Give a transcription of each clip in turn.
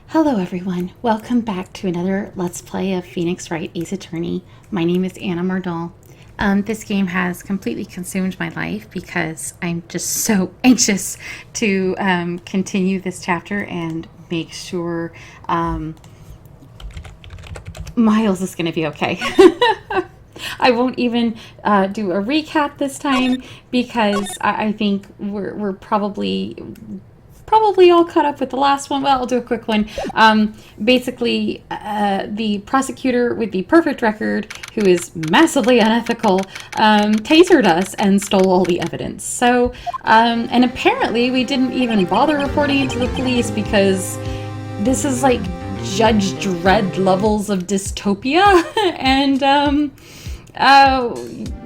Hello everyone, welcome back to another Let's Play of Phoenix Wright Ace Attorney. My name is Anna Mardal. This game has completely consumed my life because I'm just so anxious to continue this chapter and make sure Miles is going to be okay. I won't even do a recap this time because I think we're probably all caught up with the last one. Well, I'll do a quick one. Basically, the prosecutor with the perfect record, who is massively unethical, tasered us and stole all the evidence. So, and apparently we didn't even bother reporting it to the police because this is like Judge Dredd levels of dystopia, and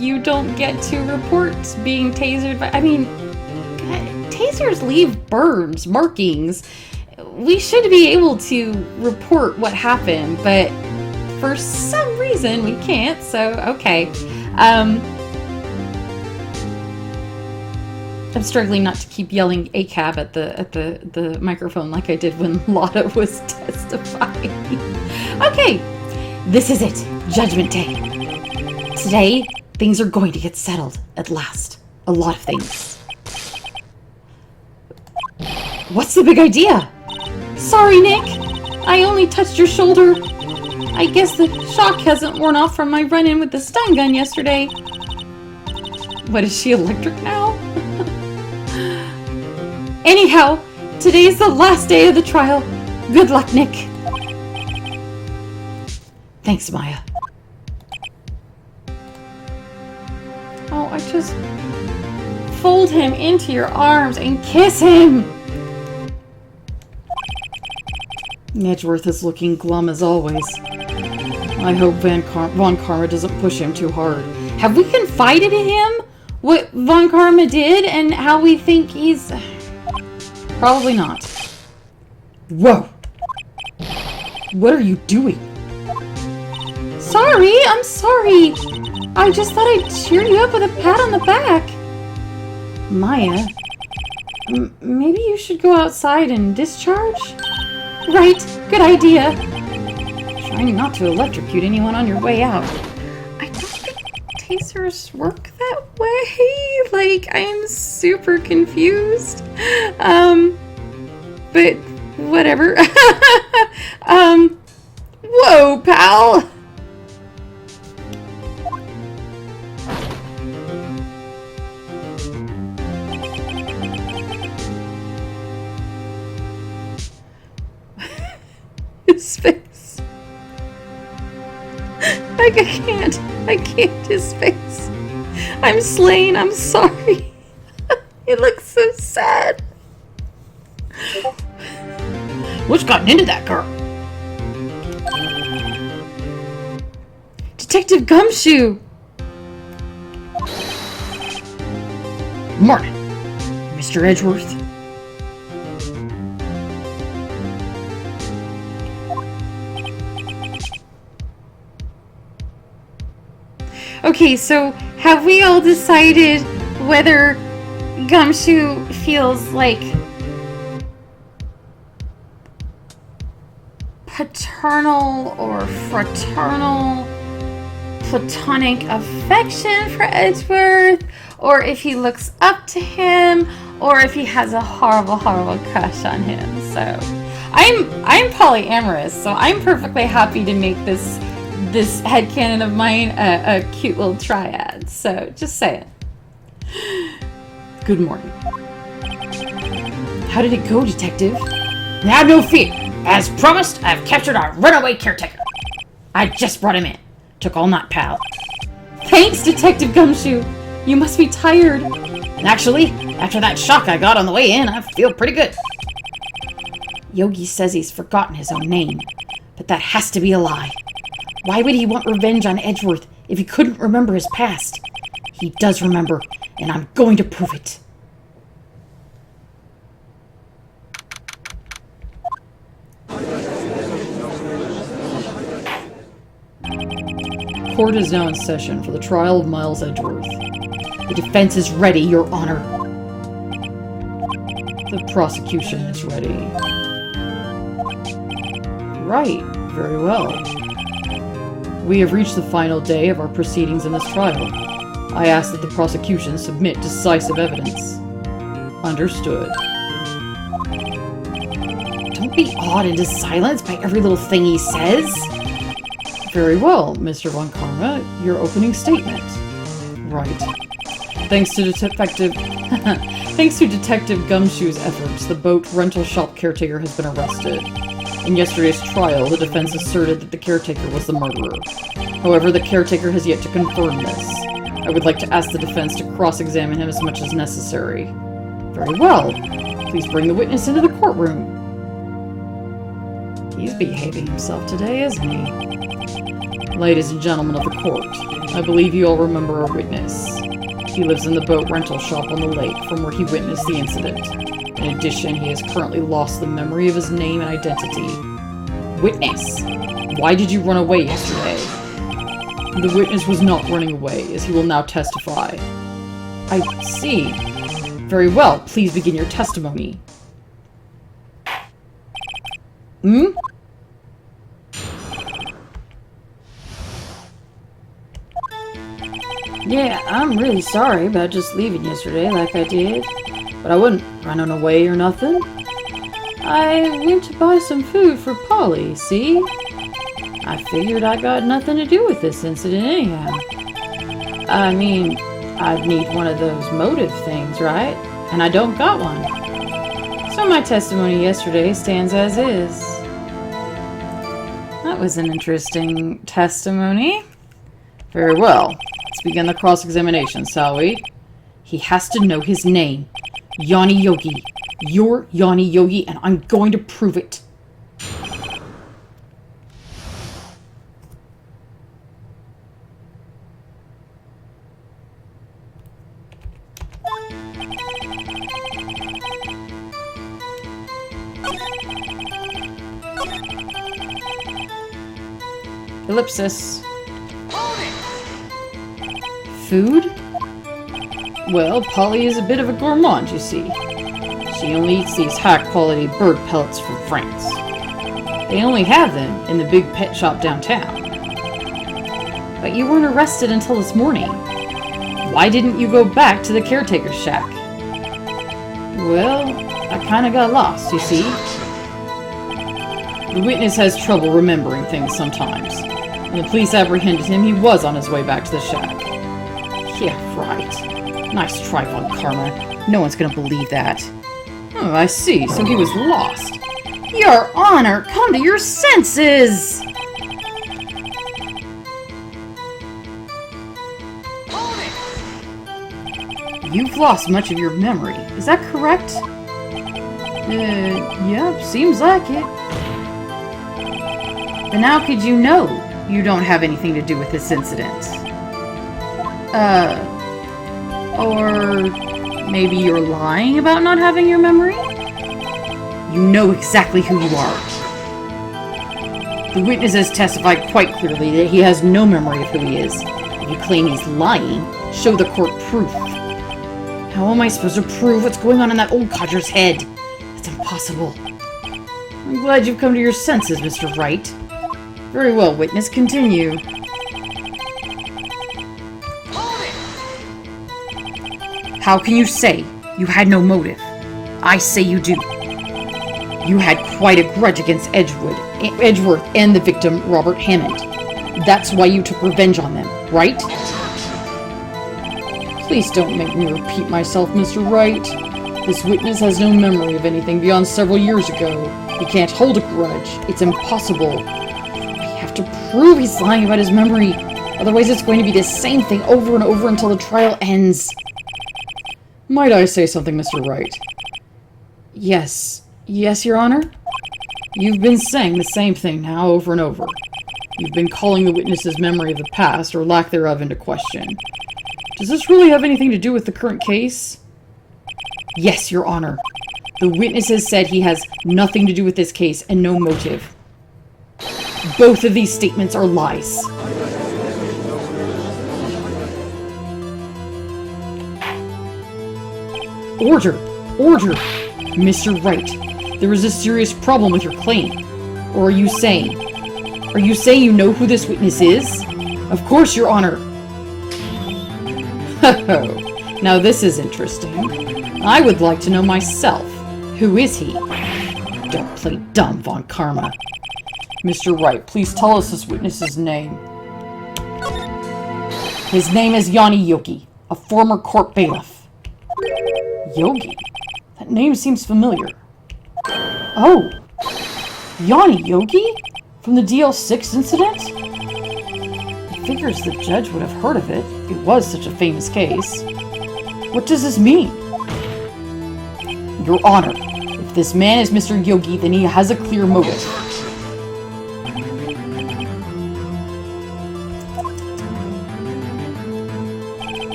you don't get to report being tasered by, tasers leave burns, markings. We should be able to report what happened, but for some reason we can't, so okay. I'm struggling not to keep yelling ACAB at the microphone like I did when Lotta was testifying. Okay, this is it. Judgment Day. Today, things are going to get settled at last. A lot of things. What's the big idea? Sorry, Nick. I only touched your shoulder. I guess the shock hasn't worn off from my run-in with the stun gun yesterday. What, is she electric now? Anyhow, today's the last day of the trial. Good luck, Nick. Thanks, Maya. Oh, I just fold him into your arms and kiss him. Edgeworth is looking glum as always. I hope Von Karma doesn't push him too hard. Have we confided in him what Von Karma did and how we think he's... Probably not. Whoa! What are you doing? Sorry, I'm sorry. I just thought I'd cheer you up with a pat on the back. Maya, maybe you should go outside and discharge? Right, good idea. Trying not to electrocute anyone on your way out. I don't think tasers work that way. Like, I'm super confused. But whatever. Whoa, pal. His face. Like, I can't, his face. I'm slain, I'm sorry. It looks so sad. What's gotten into that girl? Detective Gumshoe! Morning, Mr. Edgeworth. Okay, so have we all decided whether Gumshoe feels like paternal or fraternal platonic affection for Edgeworth, or if he looks up to him, or if he has a horrible crush on him? So I'm polyamorous, so I'm perfectly happy to make this headcanon of mine a cute little triad. So just saying. Good morning. How did it go, Detective? Have no fear. As promised, I've captured our runaway caretaker. I just brought him in. Took all night, pal. Thanks, Detective Gumshoe. You must be tired. And actually, after that shock I got on the way in, I feel pretty good. Yogi says he's forgotten his own name, but that has to be a lie. Why would he want revenge on Edgeworth if he couldn't remember his past? He does remember, and I'm going to prove it. Court is now in session for the trial of Miles Edgeworth. The defense is ready, Your Honor. The prosecution is ready. Right. Very well. We have reached the final day of our proceedings in this trial. I ask that the prosecution submit decisive evidence. Understood. Don't be awed into silence by every little thing he says. Very well, Mr. Von Karma. Your opening statement. Right. Thanks to Detective Gumshoe's efforts, the boat rental shop caretaker has been arrested. In yesterday's trial, the defense asserted that the caretaker was the murderer. However, the caretaker has yet to confirm this. I would like to ask the defense to cross-examine him as much as necessary. Very well. Please bring the witness into the courtroom. He's behaving himself today, isn't he? Ladies and gentlemen of the court, I believe you all remember our witness. He lives in the boat rental shop on the lake from where he witnessed the incident. In addition, he has currently lost the memory of his name and identity. Witness! Why did you run away yesterday? The witness was not running away, as he will now testify. I see. Very well, please begin your testimony. Yeah, I'm really sorry about just leaving yesterday like I did. But I wasn't running away or nothing. I went to buy some food for Polly, see? I figured I got nothing to do with this incident anyhow. I mean, I'd need one of those motive things, right? And I don't got one. So my testimony yesterday stands as is. That was an interesting testimony. Very well. Let's begin the cross-examination, shall we? He has to know his name. Yanni Yogi. You're Yanni Yogi, and I'm going to prove it. Ellipsis. Food? Well, Polly is a bit of a gourmand, you see. She only eats these high-quality bird pellets from France. They only have them in the big pet shop downtown. But you weren't arrested until this morning. Why didn't you go back to the caretaker's shack? Well, I kinda got lost, you see. The witness has trouble remembering things sometimes. When the police apprehended him, he was on his way back to the shack. Yeah, right. Nice try, Von Karma. No one's gonna believe that. Oh, I see. So he was lost. Your Honor, come to your senses! You've lost much of your memory. Is that correct? Yeah, seems like it. Then how could you know you don't have anything to do with this incident? Or maybe you're lying about not having your memory? You know exactly who you are. The witness has testified quite clearly that he has no memory of who he is. If you claim he's lying, show the court proof. How am I supposed to prove what's going on in that old codger's head? It's impossible. I'm glad you've come to your senses, Mr. Wright. Very well, witness, continue. How can you say you had no motive? I say you do. You had quite a grudge against Edgeworth and the victim, Robert Hammond. That's why you took revenge on them, right? Please don't make me repeat myself, Mr. Wright. This witness has no memory of anything beyond several years ago. He can't hold a grudge. It's impossible. We have to prove he's lying about his memory. Otherwise, it's going to be the same thing over and over until the trial ends. Might I say something, Mr. Wright? Yes. Yes, Your Honor? You've been saying the same thing now over and over. You've been calling the witness's memory of the past, or lack thereof, into question. Does this really have anything to do with the current case? Yes, Your Honor. The witness has said he has nothing to do with this case and no motive. Both of these statements are lies. Order! Order! Mr. Wright, there is a serious problem with your claim. Or are you saying? Are you saying you know who this witness is? Of course, Your Honor. Ho-ho. Now this is interesting. I would like to know myself. Who is he? Don't play dumb, Von Karma. Mr. Wright, please tell us this witness's name. His name is Yanni Yogi, a former court bailiff. Yogi? That name seems familiar. Oh! Yanni Yogi? From the DL6 incident? I figures the judge would have heard of it. It was such a famous case. What does this mean? Your Honor, if this man is Mr. Yogi, then he has a clear motive.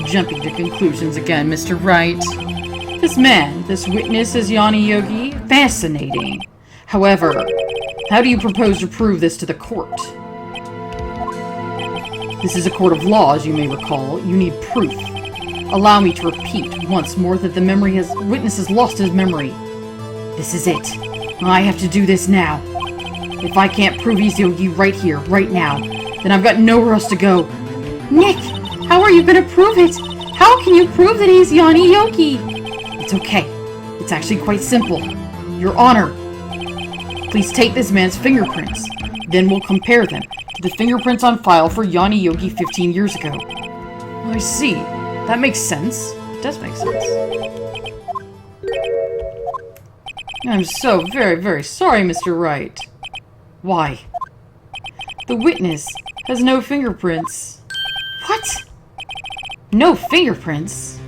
Jumping to conclusions again, Mr. Wright. This witness is Yanni Yogi? Fascinating. However, how do you propose to prove this to the court? This is a court of law, as you may recall. You need proof. Allow me to repeat once more that the witness has lost his memory. This is it. I have to do this now. If I can't prove he's Yogi right here, right now, then I've got nowhere else to go. Nick, how are you going to prove it? How can you prove that he's Yanni Yogi? It's okay. It's actually quite simple. Your Honor, please take this man's fingerprints. Then we'll compare them to the fingerprints on file for Yanni Yogi 15 years ago. I see. That makes sense. It does make sense. I'm so very, very sorry, Mr. Wright. Why? The witness has no fingerprints. What? No fingerprints?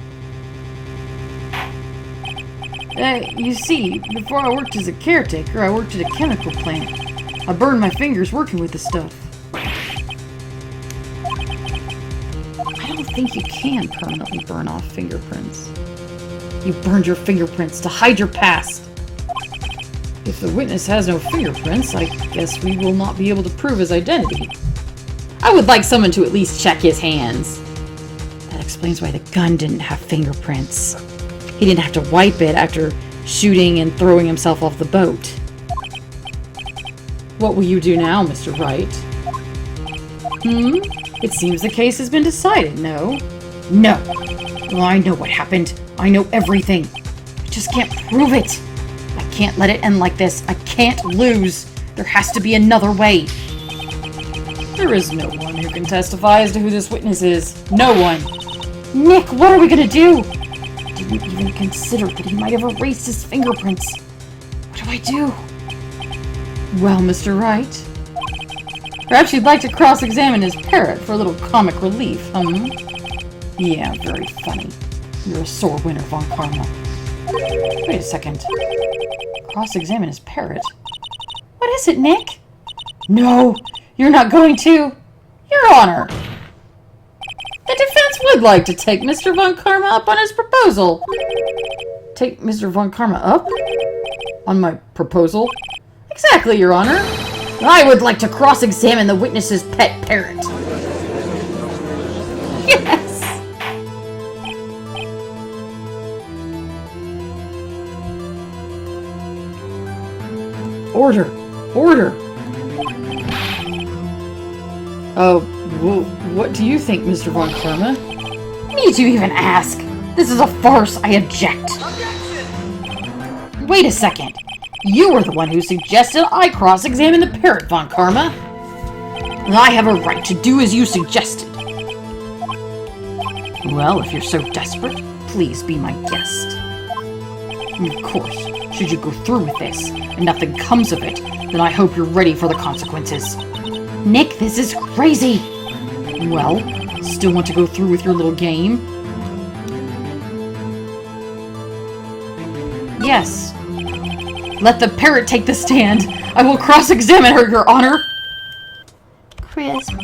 You see, before I worked as a caretaker, I worked at a chemical plant. I burned my fingers working with the stuff. I don't think you can permanently burn off fingerprints. You burned your fingerprints to hide your past. If the witness has no fingerprints, I guess we will not be able to prove his identity. I would like someone to at least check his hands. That explains why the gun didn't have fingerprints. He didn't have to wipe it after shooting and throwing himself off the boat. What will you do now, Mr. Wright? It seems the case has been decided, no? No! Well, I know what happened. I know everything. I just can't prove it. I can't let it end like this. I can't lose. There has to be another way. There is no one who can testify as to who this witness is. No one. Nick, what are we gonna do? I didn't even consider that he might have erased his fingerprints. What do I do? Well, Mr. Wright, perhaps you'd like to cross-examine his parrot for a little comic relief, Yeah, very funny. You're a sore winner, Von Karma. Wait a second. Cross-examine his parrot? What is it, Nick? No, you're not going to. Your Honor. The defense would like to take Mr. Von Karma up on his proposal. Take Mr. Von Karma up? On my proposal? Exactly, Your Honor. I would like to cross-examine the witness's pet parrot. Yes! Order! Order! What do you think, Mr. Von Karma? Need you even ask? This is a farce. I object. Wait a second. You were the one who suggested I cross-examine the parrot, Von Karma. I have a right to do as you suggested. Well, if you're so desperate, please be my guest. Of course, should you go through with this, and nothing comes of it, then I hope you're ready for the consequences. Nick, this is crazy! Well, still want to go through with your little game? Yes. Let the parrot take the stand. I will cross-examine her, Your Honor. Crisp,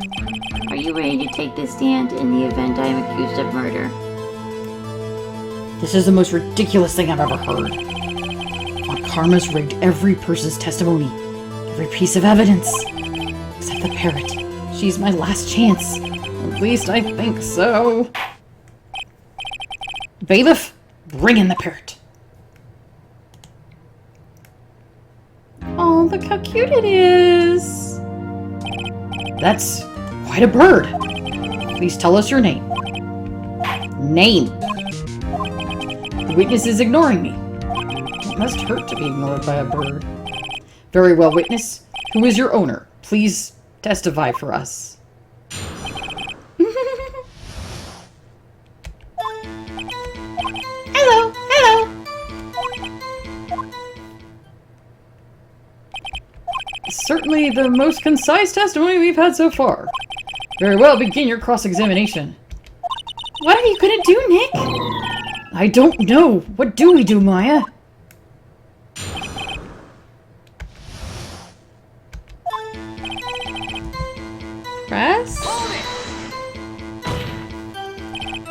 are you ready to take the stand in the event I am accused of murder? This is the most ridiculous thing I've ever heard. Von Karma's rigged every person's testimony, every piece of evidence, except the parrot. She's my last chance. At least I think so. Bailiff, bring in the parrot. Oh, Oh, look how cute it is. That's quite a bird. Please tell us your name. Name. The witness is ignoring me. It must hurt to be ignored by a bird. Very well, witness. Who is your owner? Please testify for us. Hello, hello. Certainly the most concise testimony we've had so far. Very well, begin your cross-examination. What are you gonna do, Nick? I don't know. What do we do, Maya? Press?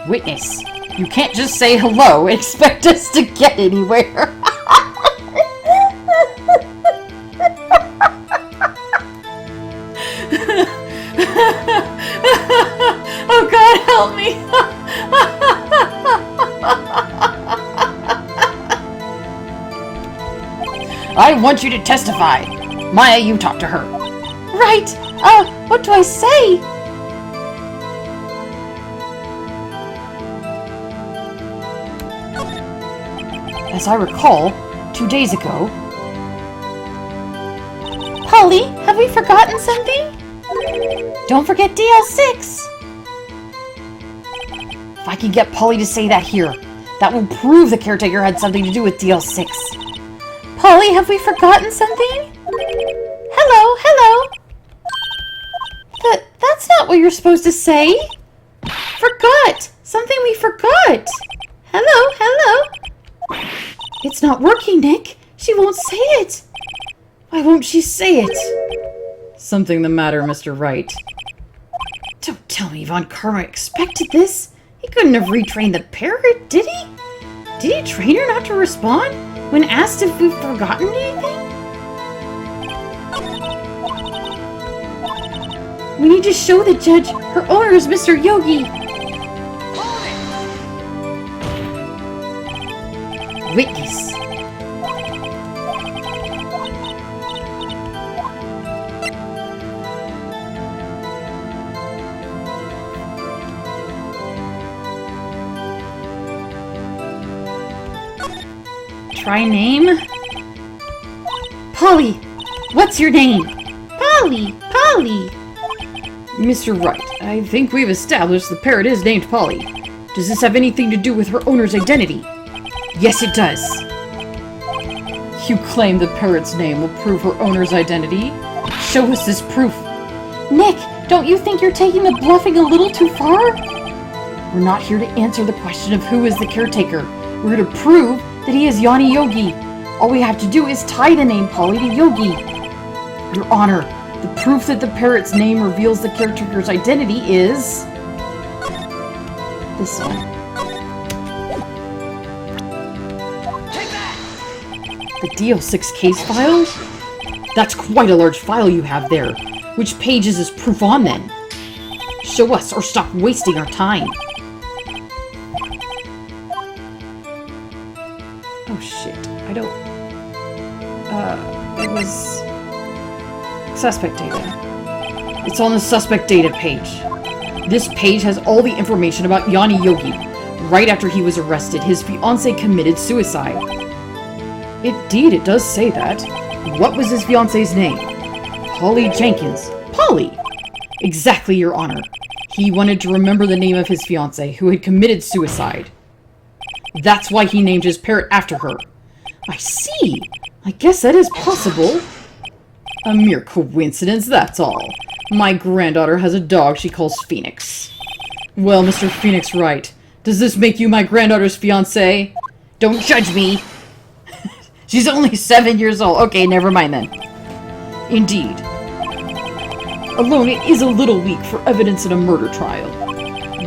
Witness, you can't just say hello and expect us to get anywhere. Oh God, help me! I want you to testify. Maya, you talk to her. Right. What do I say? As I recall, 2 days ago... Polly, have we forgotten something? Don't forget DL6. If I can get Polly to say that here, that will prove the caretaker had something to do with DL6. Polly, have we forgotten something? Hello, hello. That's not what you're supposed to say. Forgot. Something we forgot. Hello, hello. It's not working, Nick. She won't say it. Why won't she say it? Something the matter, Mr. Wright. Don't tell me Von Karma expected this. He couldn't have retrained the parrot, did he? Did he train her not to respond when asked if we've forgotten anything? We need to show the judge her owner is Mr. Yogi. Witness. Try name? Polly! What's your name? Polly! Polly! Mr. Wright, I think we've established the parrot is named Polly. Does this have anything to do with her owner's identity? Yes, it does. You claim the parrot's name will prove her owner's identity? Show us this proof. Nick, don't you think you're taking the bluffing a little too far? We're not here to answer the question of who is the caretaker. We're here to prove that he is Yanni Yogi. All we have to do is tie the name Polly to Yogi. Your Honor, the proof that the parrot's name reveals the caretaker's identity is... this one. Take that! The DL6 case file? That's quite a large file you have there. Which page is this proof on, then? Show us, or stop wasting our time. Oh shit, I don't... it was... suspect data. It's on the suspect data page. This page has all the information about Yanni Yogi. Right after he was arrested, his fiancée committed suicide. Indeed, it does say that. What was his fiancée's name? Polly Jenkins. Polly! Exactly, Your Honor. He wanted to remember the name of his fiancée, who had committed suicide. That's why he named his parrot after her. I see. I guess that is possible. A mere coincidence, that's all. My granddaughter has a dog she calls Phoenix. Well, Mr. Phoenix Wright, does this make you my granddaughter's fiancé? Don't judge me. She's only 7 years old. Okay, never mind then. Indeed. Alone, it is a little weak for evidence in a murder trial.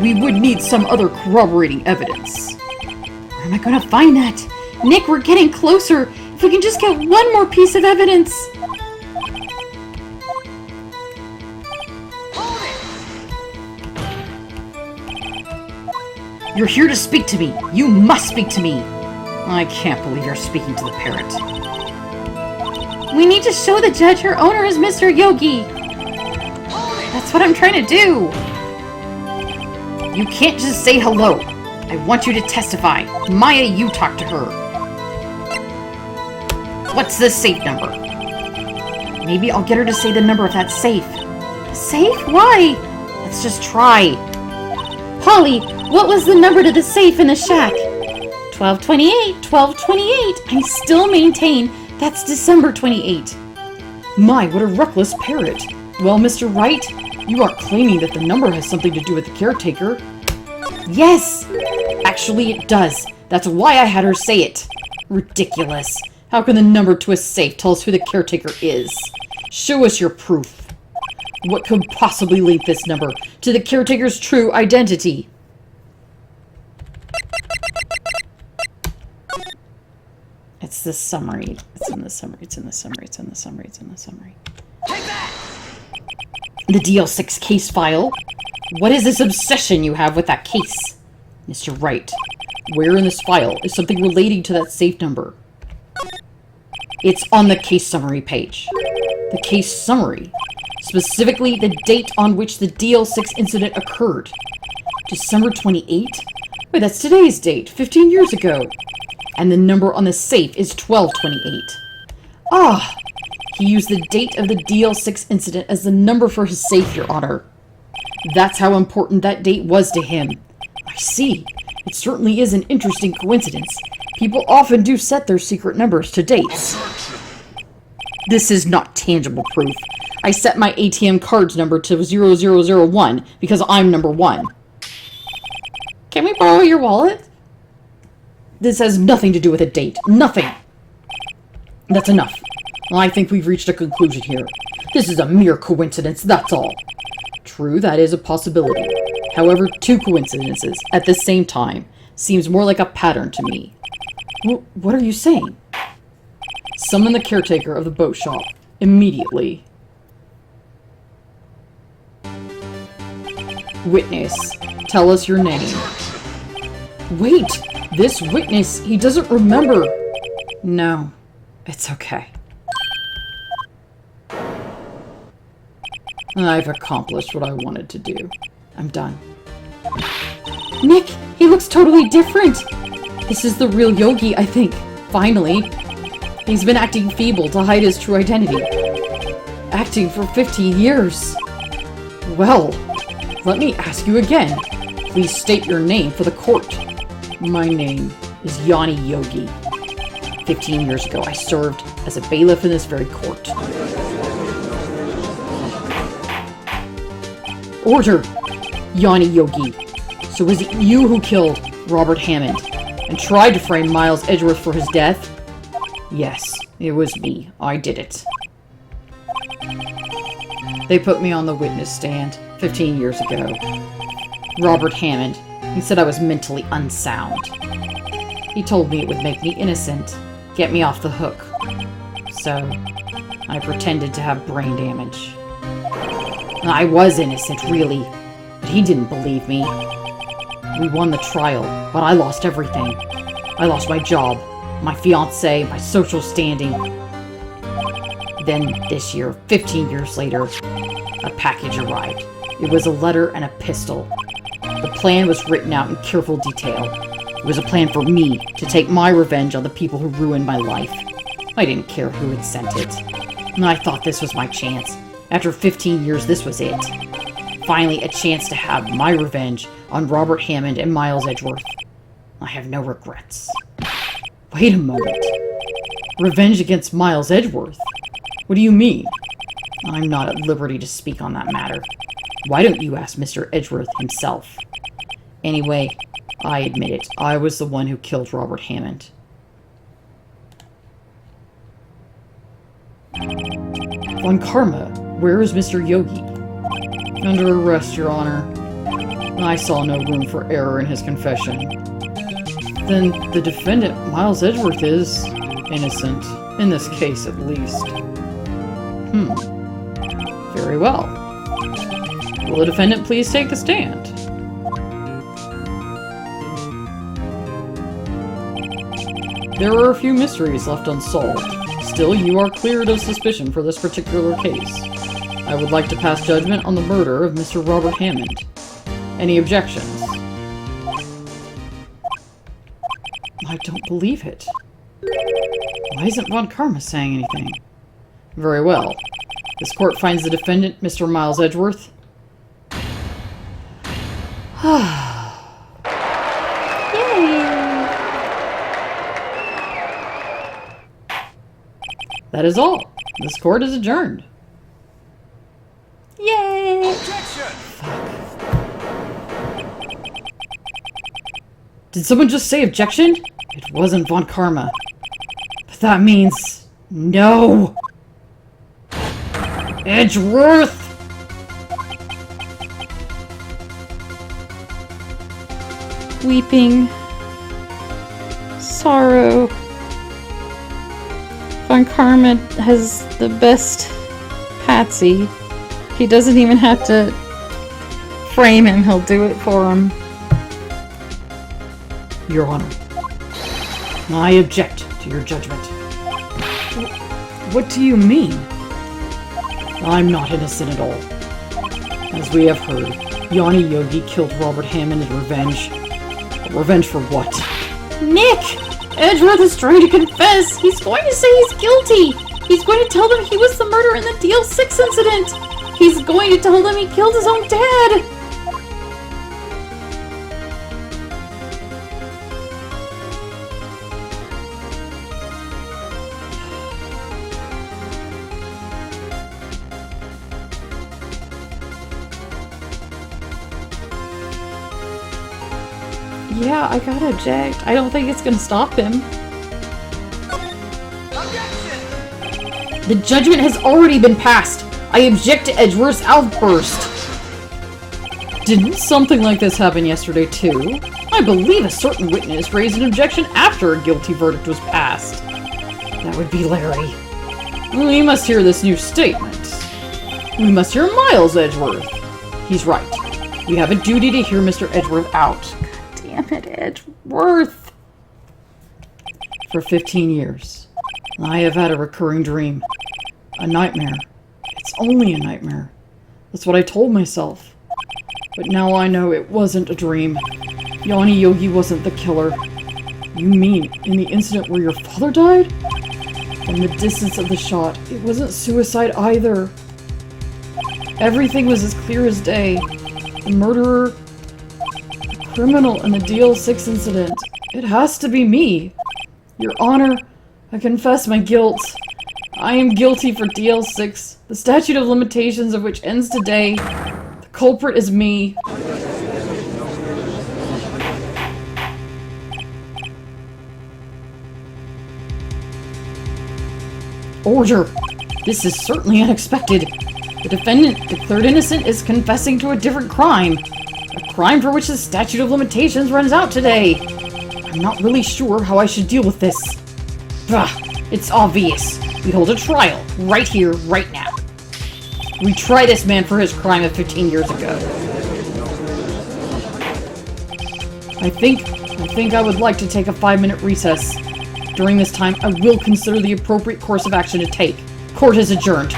We would need some other corroborating evidence. Where am I gonna find that? Nick, we're getting closer. If we can just get one more piece of evidence. You're here to speak to me. You must speak to me. I can't believe you're speaking to the parrot. We need to show the judge her owner is Mr. Yogi. That's what I'm trying to do. You can't just say hello. I want you to testify. Maya, you talk to her. What's the safe number? Maybe I'll get her to say the number of that safe. Safe? Why? Let's just try. Polly, what was the number to the safe in the shack? 1228, 1228. I still maintain that's December 28. My, what a reckless parrot. Well, Mr. Wright, you aren't claiming that the number has something to do with the caretaker. Yes! Actually, it does. That's why I had her say it. Ridiculous. How can the number to a safe tell us who the caretaker is? Show us your proof. What could possibly link this number to the caretaker's true identity? It's the summary. It's in the summary. It's in the summary. It's in the summary. It's in the summary. Take that! The DL6 case file. What is this obsession you have with that case? Mr. Wright, where in this file is something relating to that safe number? It's on the case summary page. The case summary. Specifically, the date on which the DL6 incident occurred. December 28? Wait, that's today's date, 15 years ago. And the number on the safe is 1228. Ah! He used the date of the DL6 incident as the number for his safe, Your Honor. That's how important that date was to him. I see. It certainly is an interesting coincidence. People often do set their secret numbers to dates. This is not tangible proof. I set my ATM card's number to 0001 because I'm number 1. Can we borrow your wallet? This has nothing to do with a date. Nothing. That's enough. I think we've reached a conclusion here. This is a mere coincidence, that's all. True, that is a possibility. However, 2 coincidences at the same time seems more like a pattern to me. What are you saying? Summon the caretaker of the boat shop. Immediately. Witness, tell us your name. Wait! This witness, he doesn't remember. No, it's okay. I've accomplished what I wanted to do. I'm done. Nick, he looks totally different. This is the real Yogi, I think. Finally. He's been acting feeble to hide his true identity. Acting for 15 years. Well, let me ask you again. Please state your name for the court. My name is Yanni Yogi. 15 years ago, I served as a bailiff in this very court. Order! Yanni Yogi. So was it you who killed Robert Hammond and tried to frame Miles Edgeworth for his death? Yes, it was me. I did it. They put me on the witness stand 15 years ago. Robert Hammond, he said I was mentally unsound. He told me it would make me innocent, get me off the hook. So, I pretended to have brain damage. I was innocent, really, but he didn't believe me. We won the trial, but I lost everything. I lost my job, my fiancé, my social standing. Then, this year, 15 years later, a package arrived. It was a letter and a pistol. The plan was written out in careful detail. It was a plan for me to take my revenge on the people who ruined my life. I didn't care who had sent it. And I thought this was my chance. After 15 years, this was it. Finally, a chance to have my revenge on Robert Hammond and Miles Edgeworth. I have no regrets. Wait a moment. Revenge against Miles Edgeworth? What do you mean? I'm not at liberty to speak on that matter. Why don't you ask Mr. Edgeworth himself? Anyway, I admit it. I was the one who killed Robert Hammond. On Karma, where is Mr. Yogi? Under arrest, Your Honor. I saw no room for error in his confession. Then the defendant, Miles Edgeworth, is innocent. In this case, at least. Very well. Will the defendant please take the stand? There are a few mysteries left unsolved. Still, you are cleared of suspicion for this particular case. I would like to pass judgment on the murder of Mr. Robert Hammond. Any objections? I don't believe it. Why isn't Von Karma saying anything? Very well. This court finds the defendant, Mr. Miles Edgeworth. That is all. This court is adjourned. Yay! Did someone just say objection? It wasn't Von Karma. But that means... no! Edgeworth! Weeping. Sorrow. Von Karma has the best patsy. He doesn't even have to frame him, he'll do it for him. Your Honor, I object to your judgment. What do you mean? I'm not innocent at all. As we have heard, Yanni Yogi killed Robert Hammond in revenge. But revenge for what? Nick! Edgeworth is trying to confess! He's going to say he's guilty! He's going to tell them he was the murderer in the DL6 incident! He's going to tell them he killed his own dad! Yeah, I gotta object. I don't think it's gonna stop him. The judgment has already been passed! I object to Edgeworth's outburst! Didn't something like this happen yesterday too? I believe a certain witness raised an objection after a guilty verdict was passed. That would be Larry. We must hear this new statement. We must hear Miles Edgeworth. He's right. We have a duty to hear Mr. Edgeworth out. Damn it, Edgeworth. For 15 years, I have had a recurring dream. A nightmare. It's only a nightmare. That's what I told myself. But now I know it wasn't a dream. Yanni Yogi wasn't the killer. You mean, in the incident where your father died? From the distance of the shot, it wasn't suicide either. Everything was as clear as day. The murderer, the criminal in the DL6 incident. It has to be me. Your Honor, I confess my guilt. I am guilty for DL6, the statute of limitations of which ends today. The culprit is me. Order! This is certainly unexpected. The defendant, declared innocent, is confessing to a different crime. A crime for which the statute of limitations runs out today. I'm not really sure how I should deal with this. Bah! It's obvious. We hold a trial, right here, right now. We try this man for his crime of 15 years ago. I think I would like to take a 5-minute recess. During this time, I will consider the appropriate course of action to take. Court is adjourned.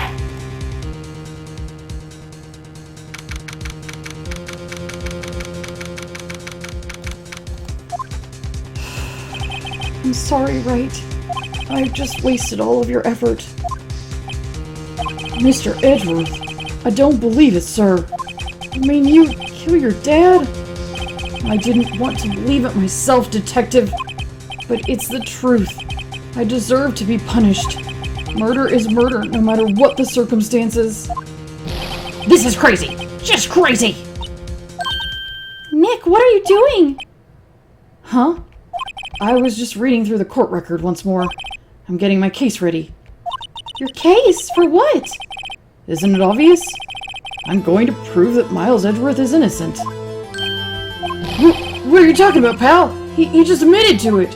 I'm sorry, Wright. I've just wasted all of your effort. Mr. Edgeworth, I don't believe it, sir. I mean, you kill your dad? I didn't want to believe it myself, detective. But it's the truth. I deserve to be punished. Murder is murder, no matter what the circumstances. This is crazy! Just crazy! Nick, what are you doing? Huh? I was just reading through the court record once more. I'm getting my case ready. Your case? For what? Isn't it obvious? I'm going to prove that Miles Edgeworth is innocent. What are you talking about, pal? He just admitted to it.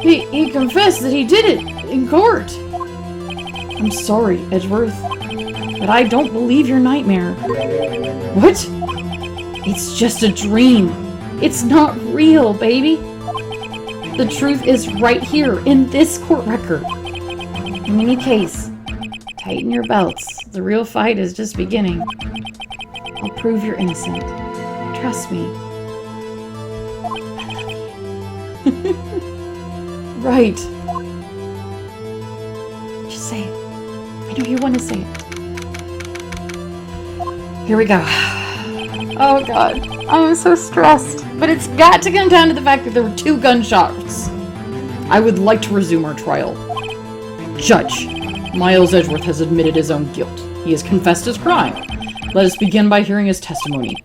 He confessed that he did it in court. I'm sorry, Edgeworth, but I don't believe your nightmare. What? It's just a dream. It's not real, baby. The truth is right here in this court record. In any case, tighten your belts. The real fight is just beginning. I'll prove you're innocent. Trust me. Right. Just say it. I know you want to say it. Here we go. Oh god, I am so stressed. But it's got to come down to the fact that there were 2 gunshots. I would like to resume our trial. Judge, Miles Edgeworth has admitted his own guilt. He has confessed his crime. Let us begin by hearing his testimony.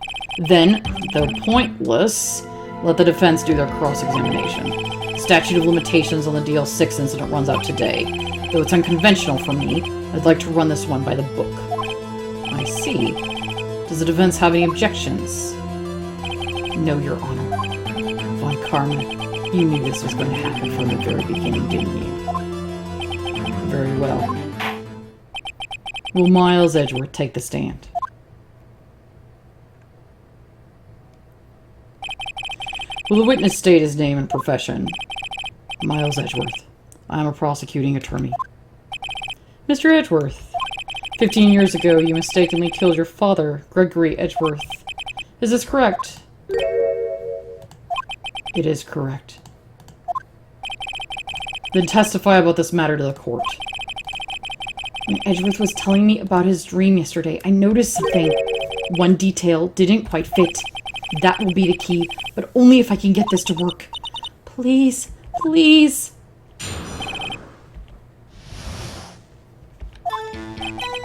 Then, though pointless, let the defense do their cross-examination. Statute of limitations on the DL6 incident runs out today. Though it's unconventional for me, I'd like to run this one by the book. I see. Does the defense have any objections? No, Your Honor. Von Karma, you knew this was going to happen from the very beginning, didn't you? Very well. Will Miles Edgeworth take the stand? Will the witness state his name and profession? Miles Edgeworth. I am a prosecuting attorney. Mr. Edgeworth, 15 years ago you mistakenly killed your father, Gregory Edgeworth. Is this correct? It is correct. Then testify about this matter to the court. When Edgeworth was telling me about his dream yesterday, I noticed something. One detail didn't quite fit. That will be the key, but only if I can get this to work. Please, please.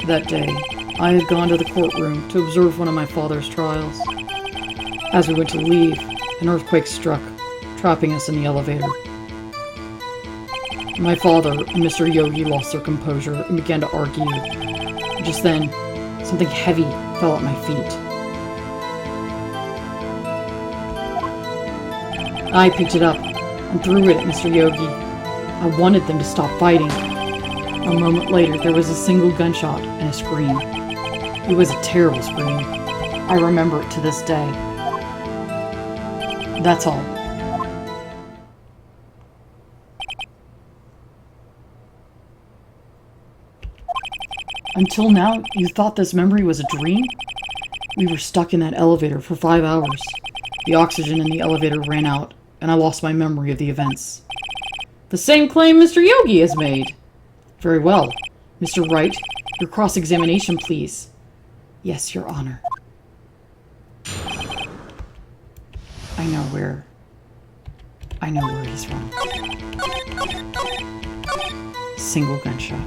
That day, I had gone to the courtroom to observe one of my father's trials. As we went to leave, an earthquake struck, trapping us in the elevator. My father and Mr. Yogi lost their composure and began to argue. Just then, something heavy fell at my feet. I picked it up and threw it at Mr. Yogi. I wanted them to stop fighting. A moment later, there was a single gunshot and a scream. It was a terrible scream. I remember it to this day. That's all. Until now, you thought this memory was a dream? We were stuck in that elevator for 5 hours. The oxygen in the elevator ran out, and I lost my memory of the events. The same claim Mr. Yogi has made. Very well. Mr. Wright, your cross-examination, please. Yes, Your Honor. I know where he's from. Single gunshot.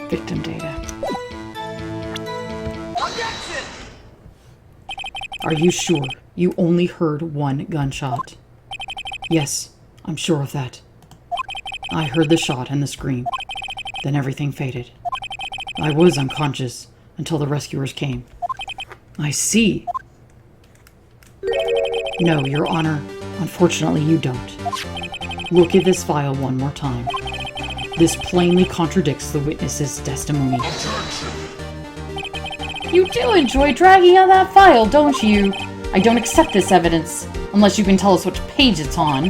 Victim data. Objection! Are you sure you only heard one gunshot? Yes, I'm sure of that. I heard the shot and the scream. Then everything faded. I was unconscious until the rescuers came. I see. No, Your Honor. Unfortunately, you don't. Look at this file one more time. This plainly contradicts the witness's testimony. You do enjoy dragging on that file, don't you? I don't accept this evidence, unless you can tell us which page it's on.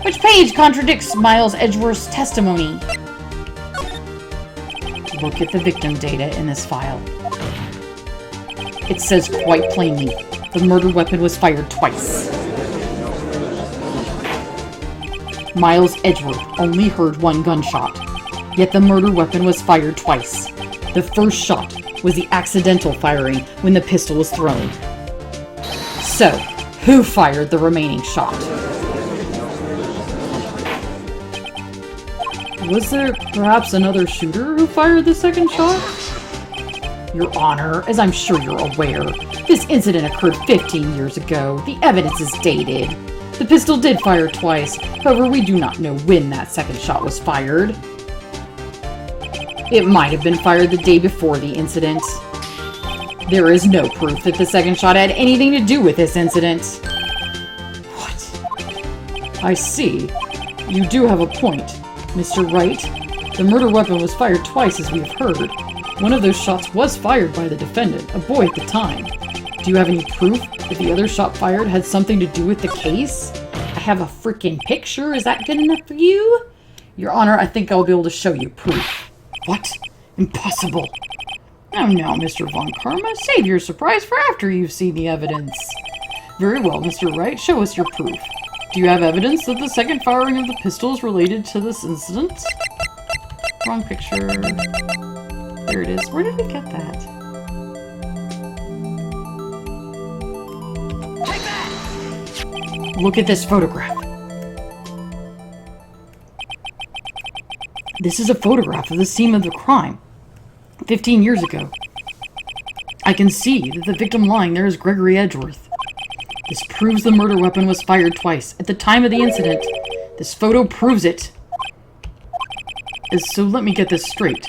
Which page contradicts Miles Edgeworth's testimony? Look at the victim data in this file. It says quite plainly, the murder weapon was fired twice. Miles Edgeworth only heard one gunshot, yet the murder weapon was fired twice. The first shot was the accidental firing when the pistol was thrown. So, who fired the remaining shot? Was there perhaps another shooter who fired the second shot? Your Honor, as I'm sure you're aware, this incident occurred 15 years ago. The evidence is dated. The pistol did fire twice, however we do not know when that second shot was fired. It might have been fired the day before the incident. There is no proof that the second shot had anything to do with this incident. What? I see. You do have a point, Mr. Wright. The murder weapon was fired twice, as we've heard. One of those shots was fired by the defendant, a boy at the time. Do you have any proof if the other shot fired had something to do with the case? I have a freaking picture. Is that good enough for you? Your Honor, I think I'll be able to show you proof. What? Impossible. Now, Mr. Von Karma, save your surprise for after you've seen the evidence. Very well, Mr. Wright, show us your proof. Do you have evidence that the second firing of the pistol is related to this incident? Wrong picture. There it is. Where did we get that? Take that! Look at this photograph. This is a photograph of the scene of the crime, 15 years ago. I can see that the victim lying there is Gregory Edgeworth. This proves the murder weapon was fired twice at the time of the incident. This photo proves it. So let me get this straight.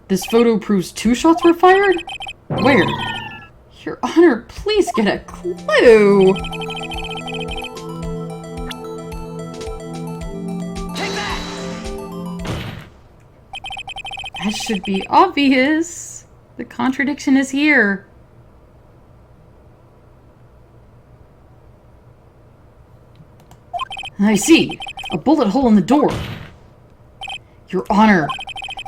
This photo proves 2 shots were fired? Where? Your Honor, please get a clue. Take that! That should be obvious. The contradiction is here. I see. A bullet hole in the door. Your Honor,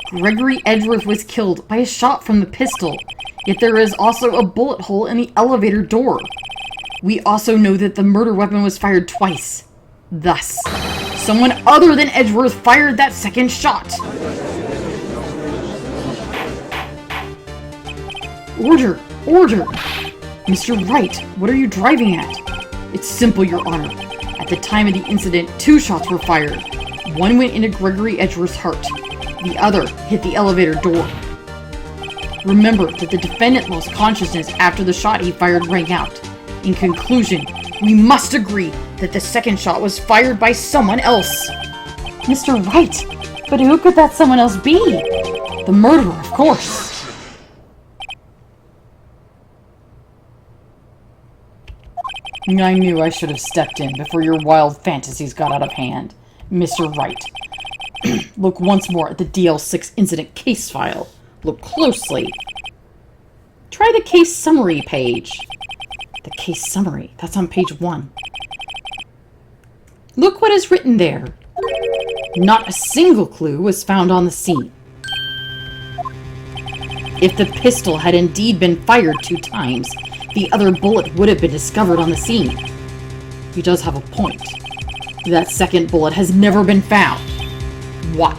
Gregory Edgeworth was killed by a shot from the pistol, yet there is also a bullet hole in the elevator door. We also know that the murder weapon was fired twice. Thus, someone other than Edgeworth fired that second shot. Order! Order! Mr. Wright, what are you driving at? It's simple, Your Honor. At the time of the incident, 2 shots were fired. One went into Gregory Edgeworth's heart. The other hit the elevator door. Remember that the defendant lost consciousness after the shot he fired rang out. In conclusion, we must agree that the second shot was fired by someone else. Mr. Wright, but who could that someone else be? The murderer, of course. I knew I should have stepped in before your wild fantasies got out of hand. Mr. Wright. Look once more at the DL6 incident case file. Look closely. Try the case summary page. The case summary, that's on page 1. Look what is written there. Not a single clue was found on the scene. If the pistol had indeed been fired 2 times, the other bullet would have been discovered on the scene. He does have a point. That second bullet has never been found. Why?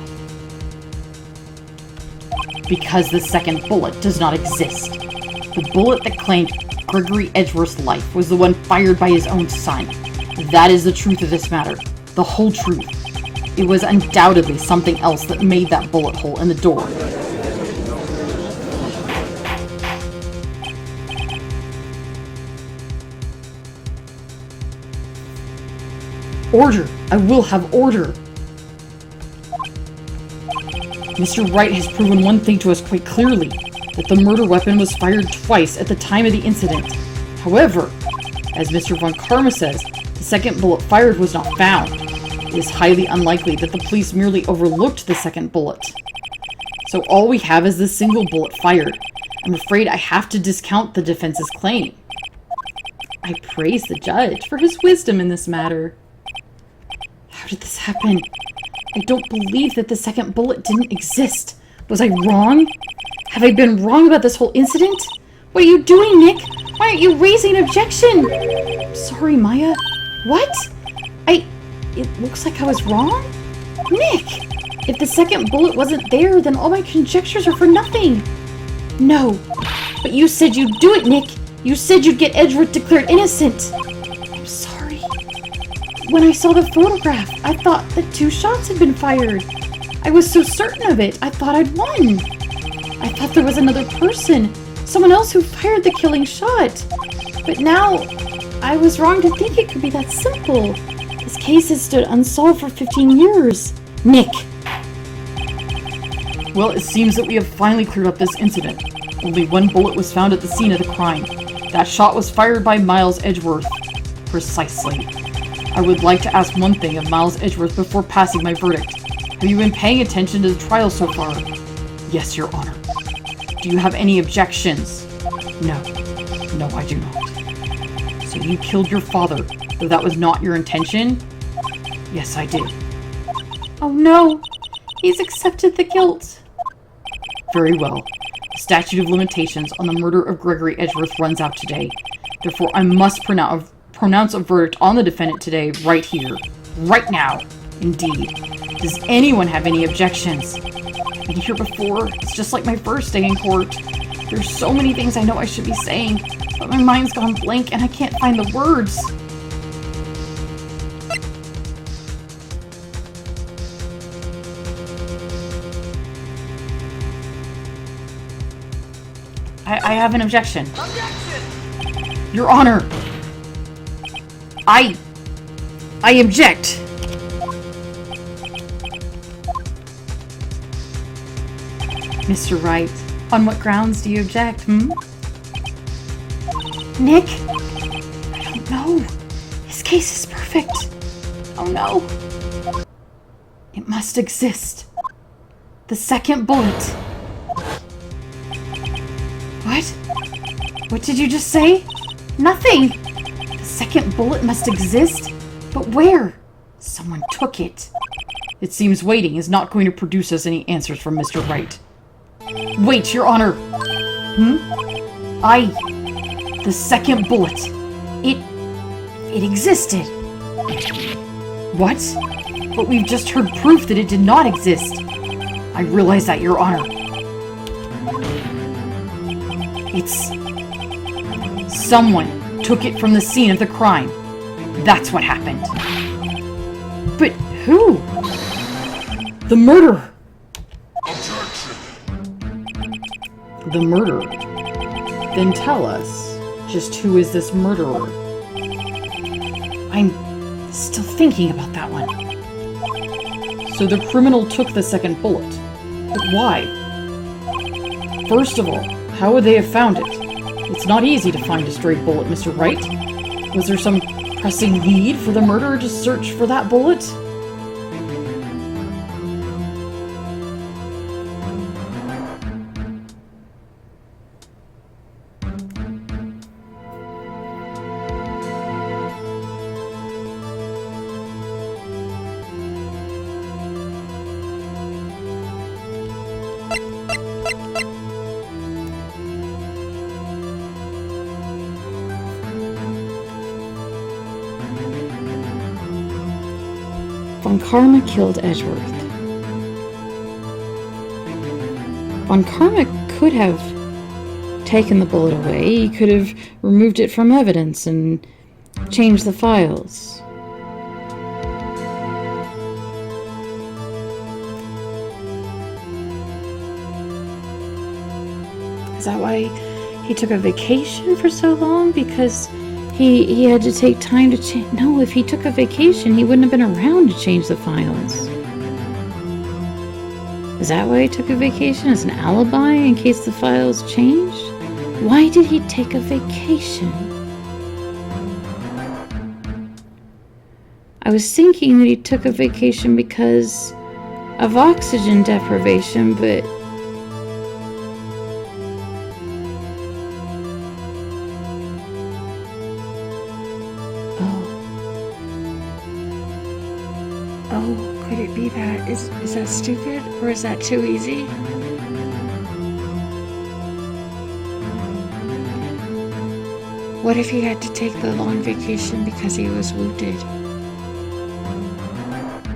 Because the second bullet does not exist. The bullet that claimed Gregory Edgeworth's life was the one fired by his own son. That is the truth of this matter. The whole truth. It was undoubtedly something else that made that bullet hole in the door. Order! I will have order! Mr. Wright has proven one thing to us quite clearly, that the murder weapon was fired twice at the time of the incident. However, as Mr. Von Karma says, the second bullet fired was not found. It is highly unlikely that the police merely overlooked the second bullet. So all we have is this single bullet fired. I'm afraid I have to discount the defense's claim. I praise the judge for his wisdom in this matter. How did this happen? I don't believe that the second bullet didn't exist. Was I wrong? Have I been wrong about this whole incident? What are you doing, Nick? Why aren't you raising an objection? Sorry, Maya. What? It looks like I was wrong? Nick! If the second bullet wasn't there, then all my conjectures are for nothing. No. But you said you'd do it, Nick. You said you'd get Edgeworth declared innocent. I'm sorry. When I saw the photograph, I thought that 2 shots had been fired. I was so certain of it, I thought I'd won. I thought there was another person, someone else who fired the killing shot. But now, I was wrong to think it could be that simple. This case has stood unsolved for 15 years. Nick! Well, it seems that we have finally cleared up this incident. Only 1 bullet was found at the scene of the crime. That shot was fired by Miles Edgeworth. Precisely. I would like to ask one thing of Miles Edgeworth before passing my verdict. Have you been paying attention to the trial so far? Yes, Your Honor. Do you have any objections? No. No, I do not. So you killed your father, though that was not your intention? Yes, I did. Oh no! He's accepted the guilt. Very well. The statute of limitations on the murder of Gregory Edgeworth runs out today. Therefore, I must pronounce a verdict on the defendant today, right here. Right now. Indeed. Does anyone have any objections? I've been here before. It's just like my first day in court. There's so many things I know I should be saying, but my mind's gone blank and I can't find the words. I have an objection. Objection! Your Honor, I object. Mr. Wright, on what grounds do you object, Nick? I don't know. His case is perfect. Oh no. It must exist. The second bullet. What? What did you just say? Nothing. The second bullet must exist? But where? Someone took it. It seems waiting is not going to produce us any answers from Mr. Wright. Wait, Your Honor! The second bullet. It existed. What? But we've just heard proof that it did not exist. I realize that, Your Honor. Someone took it from the scene of the crime. That's what happened. But who? The murderer. The murderer. Then tell us, just who is this murderer? I'm still thinking about that one. So the criminal took the second bullet. But why? First of all, how would they have found it? It's not easy to find a stray bullet, Mr. Wright. Was there some pressing need for the murderer to search for that bullet? Von Karma killed Edgeworth. Von Karma could have taken the bullet away. He could have removed it from evidence and changed the files. Is that why he took a vacation for so long? Because he had to take time to change. No, if he took a vacation, he wouldn't have been around to change the files. Is that why he took a vacation? As an alibi in case the files changed? Why did he take a vacation? I was thinking that he took a vacation because of oxygen deprivation, but Oh, could it be that? Is that stupid? Or is that too easy? What if he had to take the long vacation because he was wounded?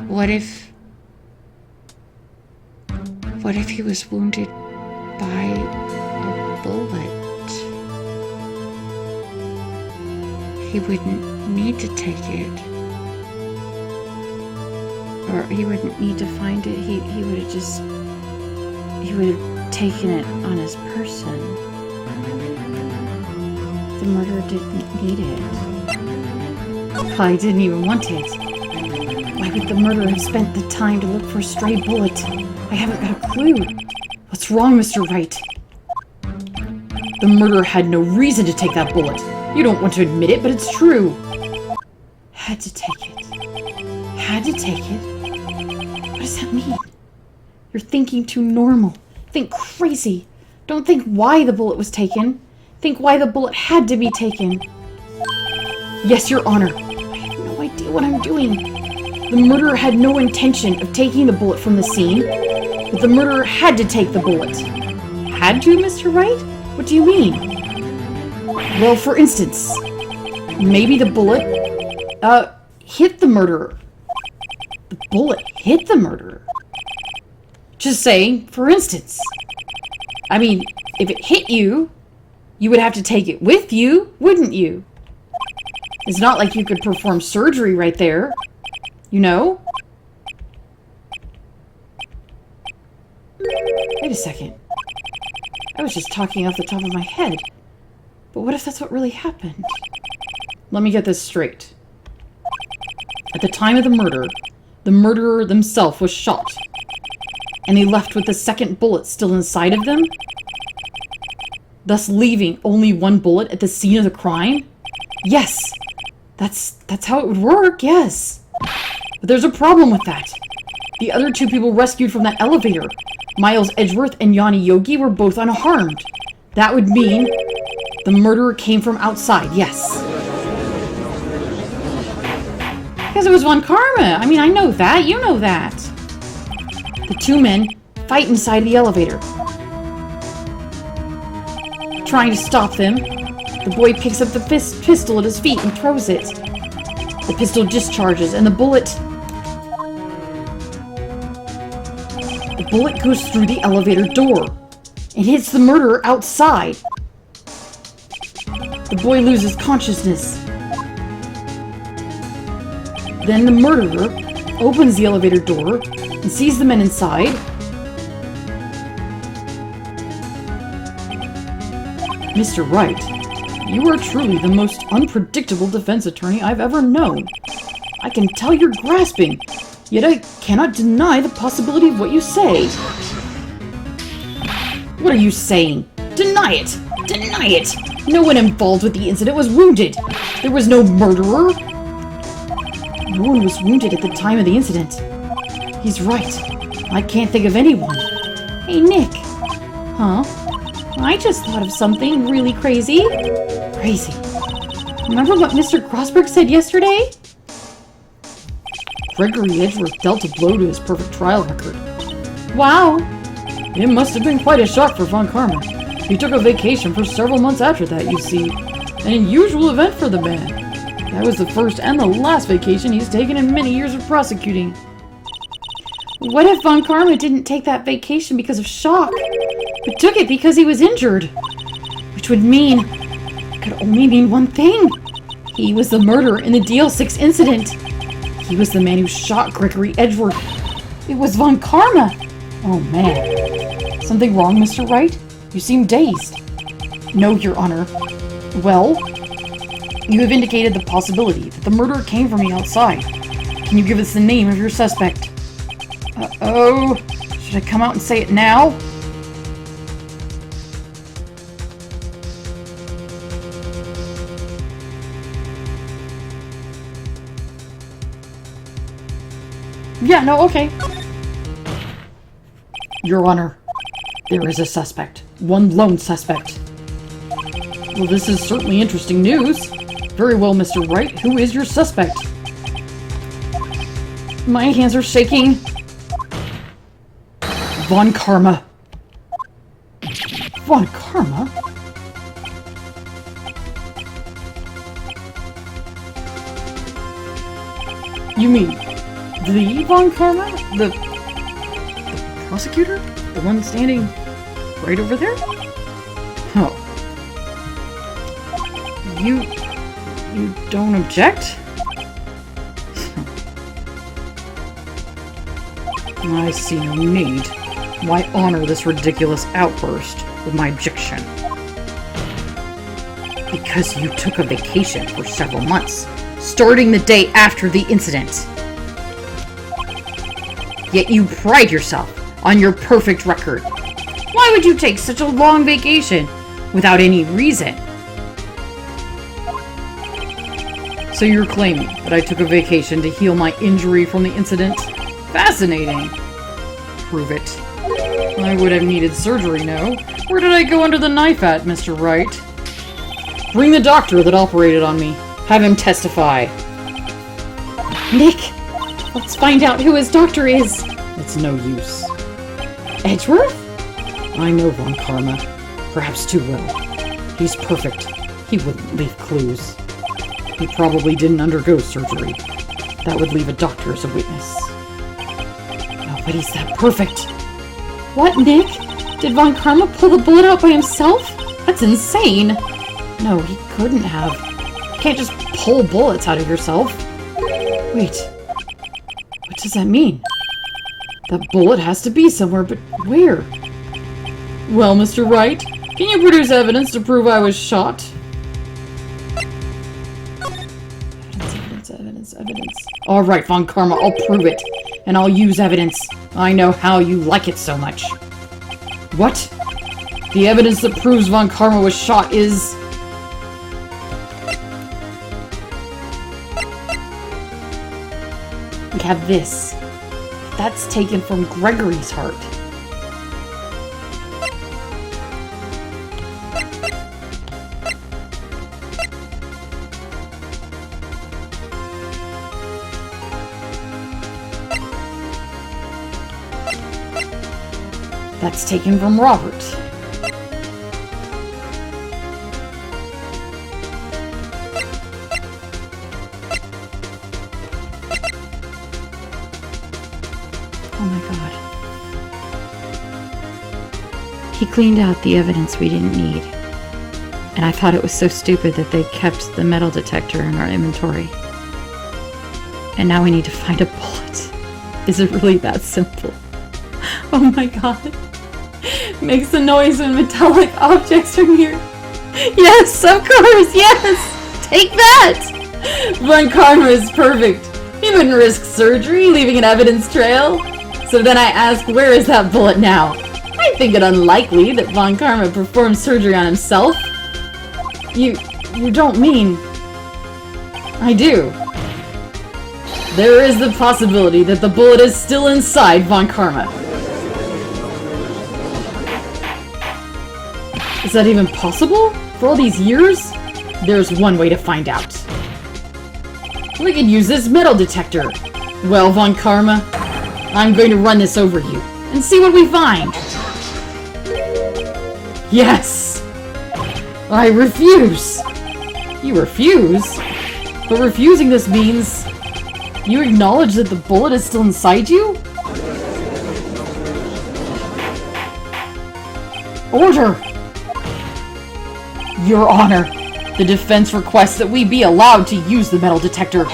What if he was wounded by a bullet? He wouldn't need to take it. Or he wouldn't need to find it. He would have taken it on his person. The murderer didn't need it. Probably didn't even want it. Why would the murderer have spent the time to look for a stray bullet? I haven't got a clue. What's wrong, Mr. Wright? The murderer had no reason to take that bullet. You don't want to admit it, but it's true. Had to take it. Had to take it. What does that mean? You're thinking too normal. Think crazy. Don't think why the bullet was taken. Think why the bullet had to be taken. Yes, Your Honor. I have no idea what I'm doing. The murderer had no intention of taking the bullet from the scene, but the murderer had to take the bullet. Had to, Mr. Wright? What do you mean? Well, for instance, maybe the bullet, hit the murderer. The bullet hit the murderer. Just saying, for instance. I mean, if it hit you, you would have to take it with you, wouldn't you? It's not like you could perform surgery right there, you know? Wait a second. I was just talking off the top of my head. But what if that's what really happened? Let me get this straight. At the time of the murderer themselves was shot. And they left with the second bullet still inside of them, thus leaving only one bullet at the scene of the crime? Yes! That's how it would work, yes. But there's a problem with that. The other two people rescued from that elevator, Miles Edgeworth and Yanni Yogi, were both unharmed. That would mean the murderer came from outside, yes. Because it was Von Karma. I mean, I know that. You know that. The two men fight inside the elevator. Trying to stop them, the boy picks up the pistol at his feet and throws it. The pistol discharges and the bullet goes through the elevator door and hits the murderer outside. The boy loses consciousness. Then the murderer opens the elevator door and sees the men inside. Mr. Wright, you are truly the most unpredictable defense attorney I've ever known. I can tell you're grasping, yet I cannot deny the possibility of what you say. What are you saying? Deny it! Deny it! No one involved with the incident was wounded. There was no murderer. No one was wounded at the time of the incident. He's right. I can't think of anyone. Hey, Nick. Huh? I just thought of something really crazy. Crazy. Remember what Mr. Grosberg said yesterday? Gregory Edgeworth dealt a blow to his perfect trial record. Wow. It must have been quite a shock for Von Karma. He took a vacation for several months after that, you see. An unusual event for the man. That was the first and the last vacation he's taken in many years of prosecuting. What if Von Karma didn't take that vacation because of shock, but took it because he was injured? Which would mean, could only mean one thing. He was the murderer in the DL6 incident. He was the man who shot Gregory Edgeworth. It was Von Karma. Oh man. Something wrong, Mr. Wright? You seem dazed. No, Your Honor. Well, you have indicated the possibility that the murderer came from the outside. Can you give us the name of your suspect? Uh-oh. Should I come out and say it now? Yeah, no, okay. Your Honor, there is a suspect. One lone suspect. Well, this is certainly interesting news. Very well, Mr. Wright. Who is your suspect? My hands are shaking. Von Karma. Von Karma? You mean the Von Karma? The prosecutor? The one standing right over there? Oh. You don't object? I see no need. Why honor this ridiculous outburst with my objection? Because you took a vacation for several months, starting the day after the incident. Yet you pride yourself on your perfect record. Why would you take such a long vacation without any reason? So you're claiming that I took a vacation to heal my injury from the incident? Fascinating. Prove it. I would have needed surgery, no? Where did I go under the knife at, Mr. Wright? Bring the doctor that operated on me. Have him testify. Nick, let's find out who his doctor is. It's no use. Edgeworth? I know Von Karma. Perhaps too well. He's perfect. He wouldn't leave clues. He probably didn't undergo surgery. That would leave a doctor as a witness. Oh, but he's that perfect. What, Nick? Did Von Karma pull the bullet out by himself? That's insane. No, he couldn't have. You can't just pull bullets out of yourself. Wait. What does that mean? That bullet has to be somewhere, but where? Well, Mr. Wright, can you produce evidence to prove I was shot? Evidence. All right, Von Karma, I'll prove it. And I'll use evidence. I know how you like it so much. What? The evidence that proves Von Karma was shot is... We have this. That's taken from Gregory's heart. That's taken from Robert. Oh my god. He cleaned out the evidence we didn't need. And I thought it was so stupid that they kept the metal detector in our inventory. And now we need to find a bullet. Is it really that simple? Oh my god. Makes a noise when metallic objects are near. Yes, of course, yes! Take that! Von Karma is perfect. He wouldn't risk surgery, leaving an evidence trail. So then I ask, where is that bullet now? I think it unlikely that Von Karma performed surgery on himself. You don't mean... I do. There is the possibility that the bullet is still inside Von Karma. Is that even possible? For all these years? There's one way to find out. We could use this metal detector. Well, Von Karma, I'm going to run this over you and see what we find. Yes! I refuse! You refuse? But refusing this means... you acknowledge that the bullet is still inside you? Order! Your Honor, the defense requests that we be allowed to use the metal detector.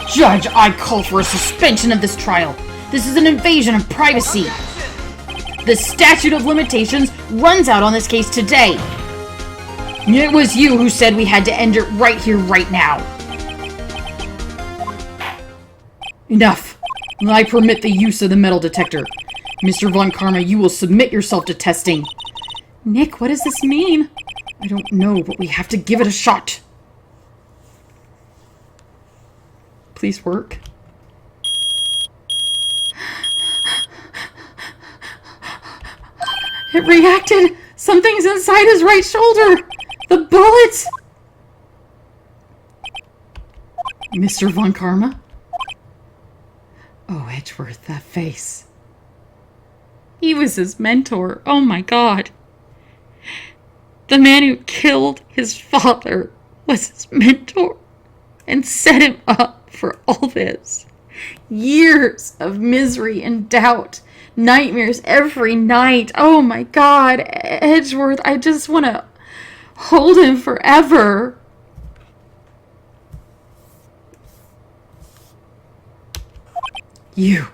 Judge, I call for a suspension of this trial. This is an invasion of privacy. The statute of limitations runs out on this case today. It was you who said we had to end it right here, right now. Enough. I permit the use of the metal detector. Mr. Von Karma, you will submit yourself to testing. Nick, what does this mean? I don't know, but we have to give it a shot. Please work. It reacted! Something's inside his right shoulder! The bullet! Mr. Von Karma? Oh, Edgeworth, that face. He was his mentor. Oh my god. The man who killed his father was his mentor and set him up for all this. Years of misery and doubt. Nightmares every night. Oh my god. Edgeworth, I just want to hold him forever. You.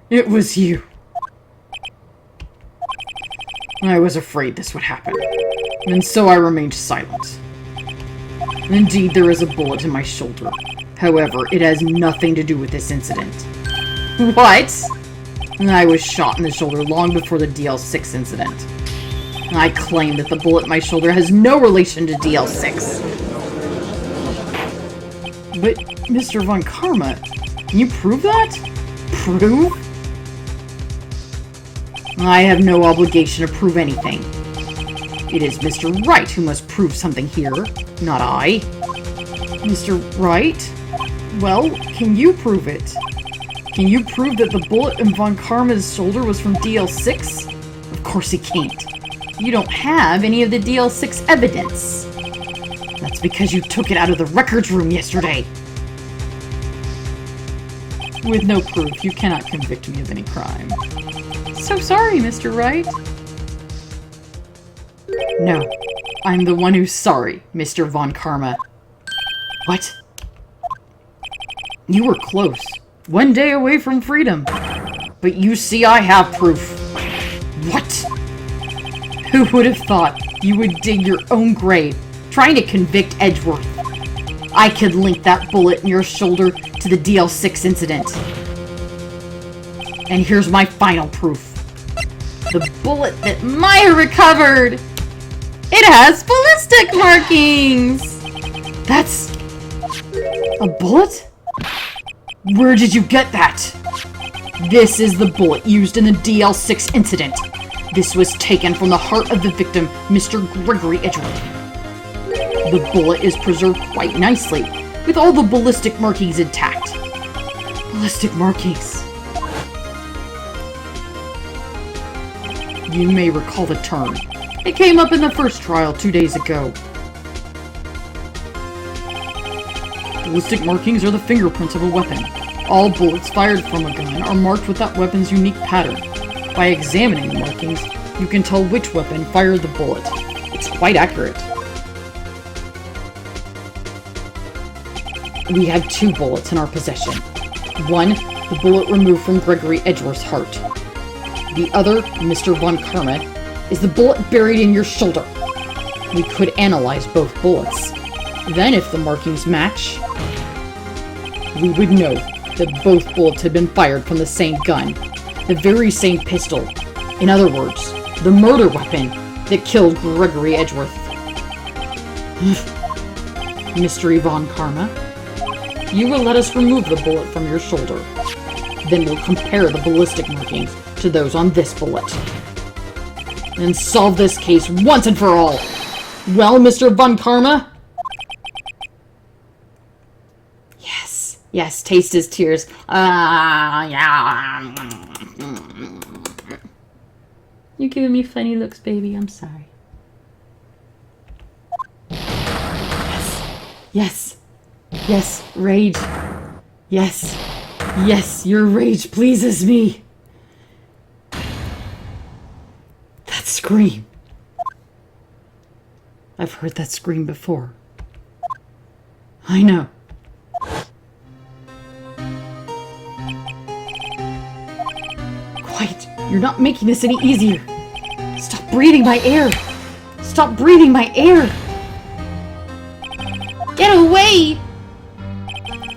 It was you. I was afraid this would happen, and so I remained silent. Indeed, there is a bullet in my shoulder. However, it has nothing to do with this incident. What? I was shot in the shoulder long before the DL6 incident. I claim that the bullet in my shoulder has no relation to DL6. But, Mr. Von Karma, can you prove that? Prove? I have no obligation to prove anything. It is Mr. Wright who must prove something here, not I. Mr. Wright? Well, can you prove it? Can you prove that the bullet in Von Karma's shoulder was from DL6? Of course he can't. You don't have any of the DL6 evidence. That's because you took it out of the records room yesterday. With no proof, you cannot convict me of any crime. So sorry, Mr. Wright. No, I'm the one who's sorry, Mr. Von Karma. What? You were close. 1 day away from freedom. But you see, I have proof. What? Who would have thought you would dig your own grave trying to convict Edgeworth? I could link that bullet in your shoulder to the DL6 incident. And here's my final proof. The bullet that Maya recovered! It has ballistic markings! That's... a bullet? Where did you get that? This is the bullet used in the DL6 incident. This was taken from the heart of the victim, Mr. Gregory Edgeworth. The bullet is preserved quite nicely, with all the ballistic markings intact. Ballistic markings. You may recall the term. It came up in the first trial 2 days ago. Ballistic markings are the fingerprints of a weapon. All bullets fired from a gun are marked with that weapon's unique pattern. By examining the markings, you can tell which weapon fired the bullet. It's quite accurate. We have 2 bullets in our possession. One, the bullet removed from Gregory Edgeworth's heart. The other, Mr. Von Karma, is the bullet buried in your shoulder. We could analyze both bullets. Then if the markings match, we would know that both bullets had been fired from the same gun, the very same pistol. In other words, the murder weapon that killed Gregory Edgeworth. Mystery Von Karma, you will let us remove the bullet from your shoulder. Then we'll compare the ballistic markings to those on this bullet. And solve this case once and for all. Well, Mr. Von Karma? Yes. Yes, taste his tears. Yeah. You're giving me funny looks, baby. I'm sorry. Yes. Yes, rage. Yes. Yes, your rage pleases me. That scream. I've heard that scream before. I know. Quiet. You're not making this any easier. Stop breathing my air. Stop breathing my air. Get away!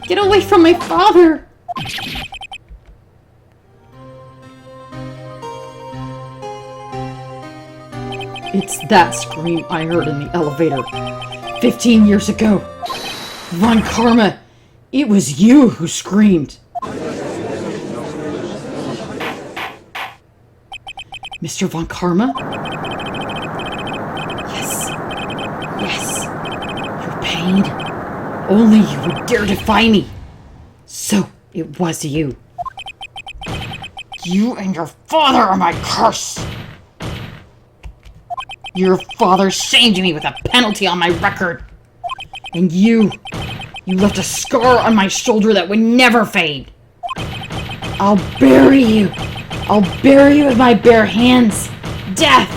Get away from my father! It's that scream I heard in the elevator 15 years ago. Von Karma, it was you who screamed. Mr. Von Karma? Yes. Yes. Your pain. Only you would dare defy me. So, it was you. You and your father are my curse. Your father shamed me with a penalty on my record. And you left a scar on my shoulder that would never fade. I'll bury you. I'll bury you with my bare hands. Death!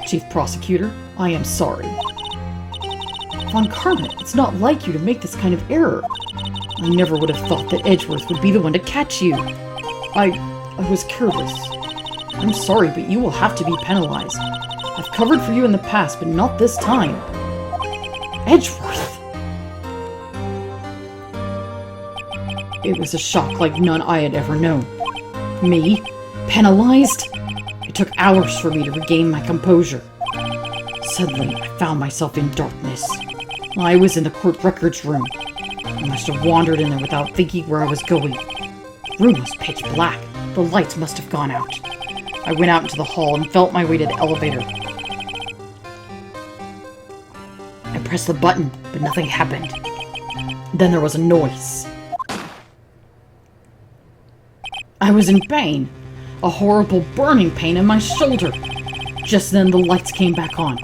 Chief Prosecutor, I am sorry. Von Karma, it's not like you to make this kind of error. I never would have thought that Edgeworth would be the one to catch you. I was careless. I'm sorry, but you will have to be penalized. I've covered for you in the past, but not this time. Edgeworth! It was a shock like none I had ever known. Me? Penalized? It took hours for me to regain my composure. Suddenly, I found myself in darkness. I was in the court records room. I must have wandered in there without thinking where I was going. The room was pitch black. The lights must have gone out. I went out into the hall and felt my way to the elevator. I pressed the button, but nothing happened. Then there was a noise. I was in pain. A horrible burning pain in my shoulder. Just then the lights came back on.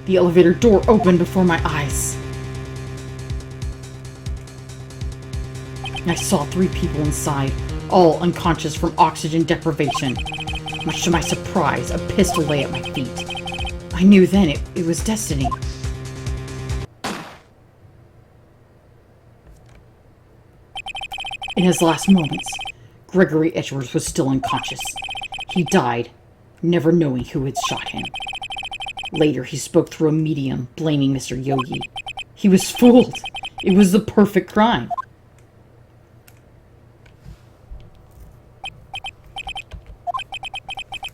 The elevator door opened before my eyes. I saw 3 people inside, all unconscious from oxygen deprivation. Much to my surprise, a pistol lay at my feet. I knew then it was destiny. In his last moments, Gregory Edgeworth was still unconscious. He died, never knowing who had shot him. Later, he spoke through a medium, blaming Mr. Yogi. He was fooled. It was the perfect crime.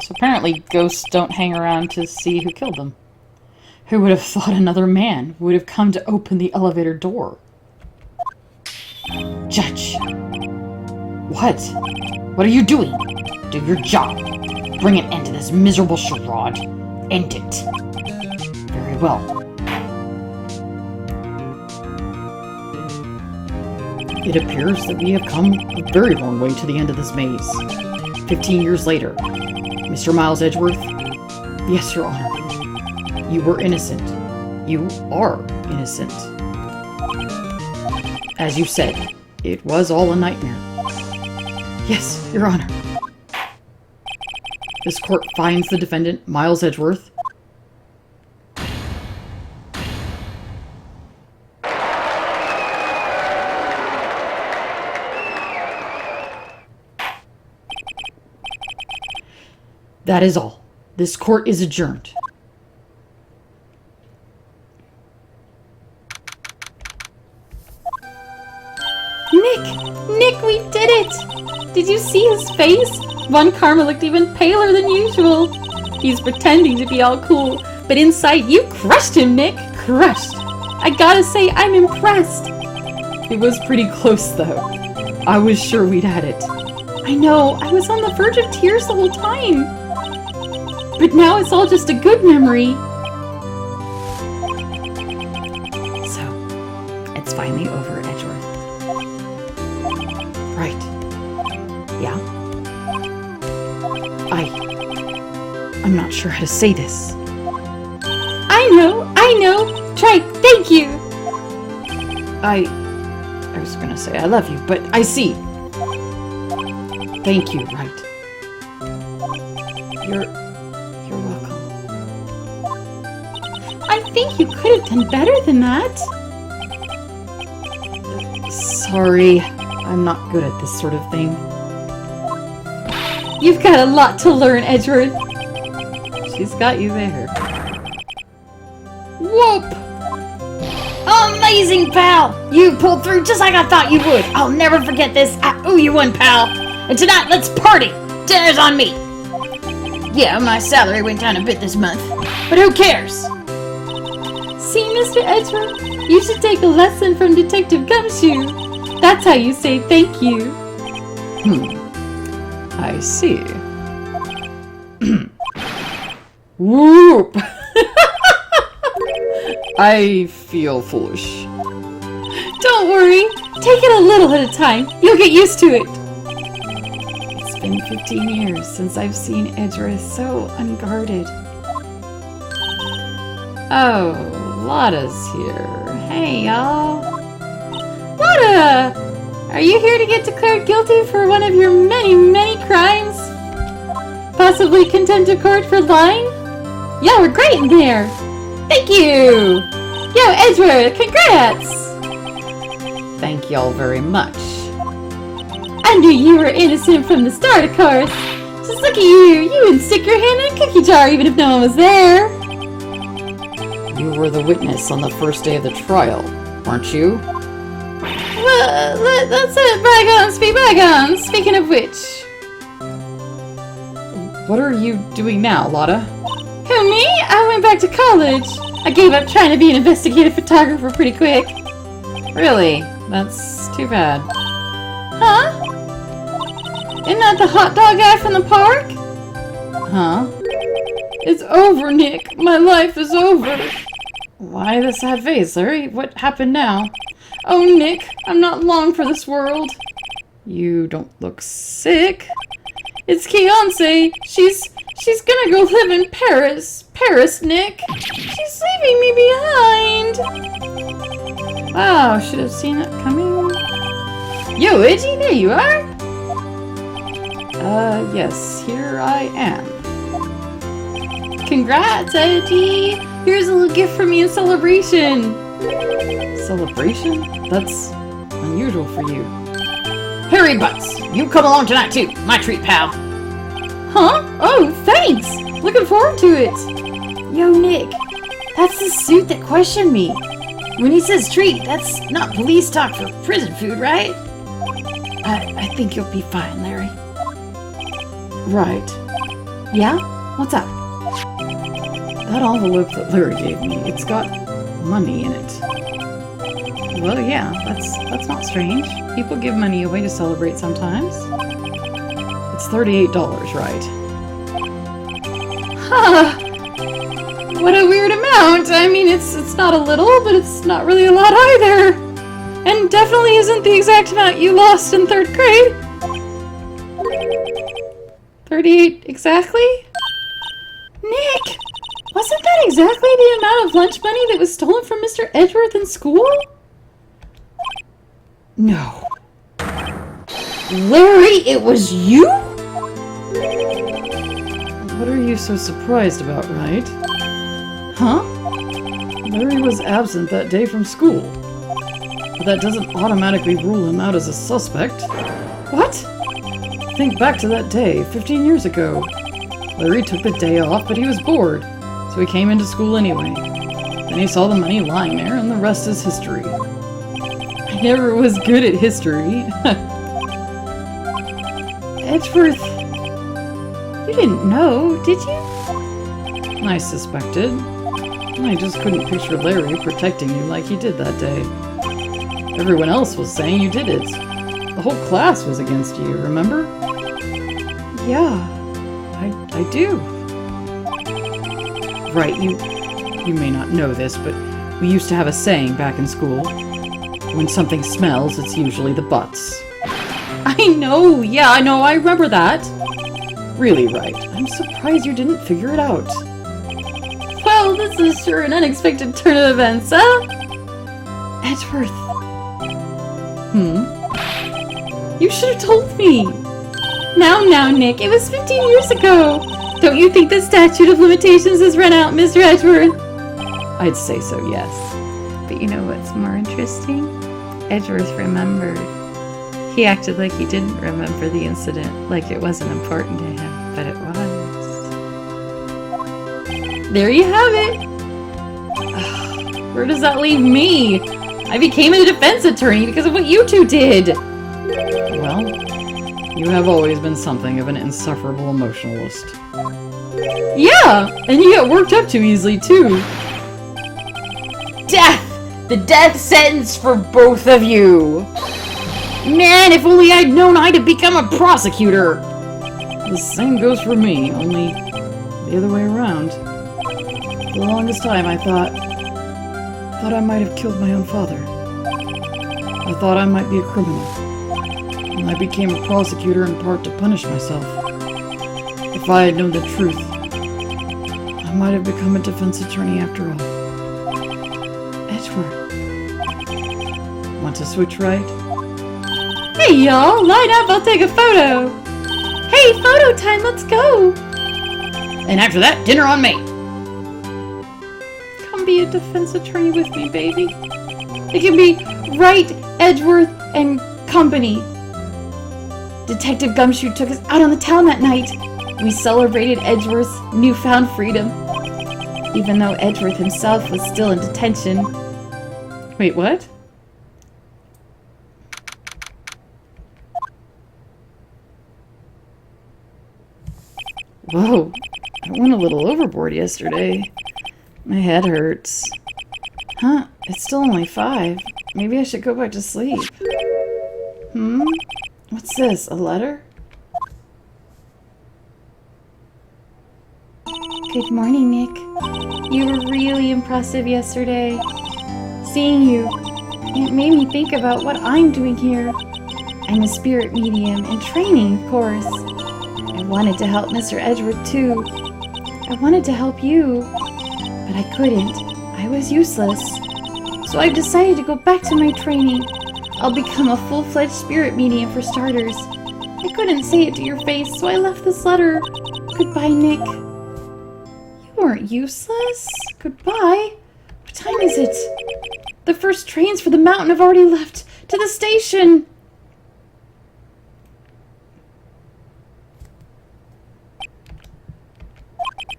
So apparently, ghosts don't hang around to see who killed them. Who would have thought another man would have come to open the elevator door? Judge! What? What are you doing? Do your job. Bring an end to this miserable charade. End it. Very well. It appears that we have come a very long way to the end of this maze. 15 years later, Mr. Miles Edgeworth? Yes, Your Honor. You were innocent. You are innocent. As you said, it was all a nightmare. Yes, Your Honor. This court finds the defendant, Miles Edgeworth. That is all. This court is adjourned. Nick, we did it! Did you see his face? Von Karma looked even paler than usual. He's pretending to be all cool, but inside you crushed him, Nick. Crushed. I gotta say, I'm impressed. It was pretty close, though. I was sure we'd had it. I know, I was on the verge of tears the whole time. But now it's all just a good memory. So, it's finally over, Edgeworth. Right. Yeah? I'm not sure how to say this. I know. Try, thank you. I was gonna say I love you, but I see. Thank you, Wright. You're welcome. I think you could have done better than that. Sorry, I'm not good at this sort of thing. You've got a lot to learn, Edgeworth. She's got you there. Whoop! Amazing, pal! You pulled through just like I thought you would. I'll never forget this. I owe you one, pal. And tonight, let's party. Dinner's on me. Yeah, my salary went down a bit this month, but who cares? See, Mr. Edgeworth, you should take a lesson from Detective Gumshoe. That's how you say thank you. I see. Whoop! I feel foolish. Don't worry. Take it a little at a time. You'll get used to it. It's been 15 years since I've seen Edgeworth so unguarded. Oh, Lotta's here. Hey, y'all. Lotta! Are you here to get declared guilty for one of your many, many crimes? Possibly contempt of court for lying? Y'all were great in there! Thank you! Yo, Edgeworth, congrats! Thank y'all very much. I knew you were innocent from the start, of course. Just look at you. You would stick your hand in a cookie jar even if no one was there. You were the witness on the first day of the trial, weren't you? Well, let's let bygones be bygones. Speaking of which... What are you doing now, Lotta? Who, me? I went back to college. I gave up trying to be an investigative photographer pretty quick. Really? That's too bad. Huh? Isn't that the hot dog guy from the park? Huh? It's over, Nick. My life is over. Why the sad face, Larry? What happened now? Oh, Nick, I'm not long for this world. You don't look sick. It's Keonce. She's gonna go live in Paris. Paris, Nick. She's leaving me behind. Wow, should have seen it coming. Yo, Edgy, there you are. Yes, here I am. Congrats, Edgy. Here's a little gift from me in celebration. Celebration? That's unusual for you. Harry Butts, you come along tonight too. My treat, pal. Huh? Oh, thanks. Looking forward to it. Yo, Nick, that's the suit that questioned me. When he says treat, that's not police talk for prison food, right? I think you'll be fine, Larry. Right. Yeah? What's up? That envelope that Larry gave me, it's got money in it. Well, yeah, that's not strange. People give money away to celebrate sometimes. It's $38, right? Huh. What a weird amount. I mean, it's not a little, but it's not really a lot either. And definitely isn't the exact amount you lost in 3rd grade. 38 exactly? Nick, wasn't that exactly the amount of lunch money that was stolen from Mr. Edgeworth in school? No. Larry, it was you? What are you so surprised about, Wright? Huh? Larry was absent that day from school. But that doesn't automatically rule him out as a suspect. What? Think back to that day, 15 years ago. Larry took the day off, but he was bored, so he came into school anyway. Then he saw the money lying there, and the rest is history. I never was good at history. Edgeworth, you didn't know, did you? I suspected. I just couldn't picture Larry protecting you like he did that day. Everyone else was saying you did it. The whole class was against you, remember? Yeah, I do. Right, you may not know this, but we used to have a saying back in school. When something smells, it's usually the butts. I know. Yeah, I know. I remember that. Really, Wright. I'm surprised you didn't figure it out. Well, this is sure an unexpected turn of events, huh? Edgeworth. You should have told me. Now, Nick. It was 15 years ago. Don't you think the statute of limitations has run out, Mr. Edgeworth? I'd say so, yes. But you know what's more interesting? Edgeworth remembered. He acted like he didn't remember the incident, like it wasn't important to him, but it was. There you have it! Where does that leave me? I became a defense attorney because of what you two did! Well, you have always been something of an insufferable emotionalist. Yeah! And you get worked up too easily, too. Death! The death sentence for both of you! Man, if only I'd known I'd have become a prosecutor! The same goes for me, only the other way around. For the longest time I thought I might have killed my own father. I thought I might be a criminal. And I became a prosecutor in part to punish myself. If I had known the truth, I might have become a defense attorney after all. Edgeworth. Want to switch right? Hey y'all, line up, I'll take a photo! Hey, photo time, let's go! And after that, dinner on me! Come be a defense attorney with me, baby. It can be Wright, Edgeworth, and company. Detective Gumshoe took us out on the town that night. We celebrated Edgeworth's newfound freedom, even though Edgeworth himself was still in detention. Wait, what? Whoa, I went a little overboard yesterday. My head hurts. Huh, it's still only 5. maybe I should go back to sleep. What's this? A letter? Good morning, Nick. You were really impressive yesterday. Seeing you, it made me think about what I'm doing here. I'm a spirit medium in training, of course. I wanted to help Mr. Edgeworth too. I wanted to help you, but I couldn't. I was useless. So I've decided to go back to my training. I'll become a full-fledged spirit medium for starters. I couldn't say it to your face, so I left this letter. Goodbye, Nick. You weren't useless. Goodbye. What time is it? The first trains for the mountain have already left to the station.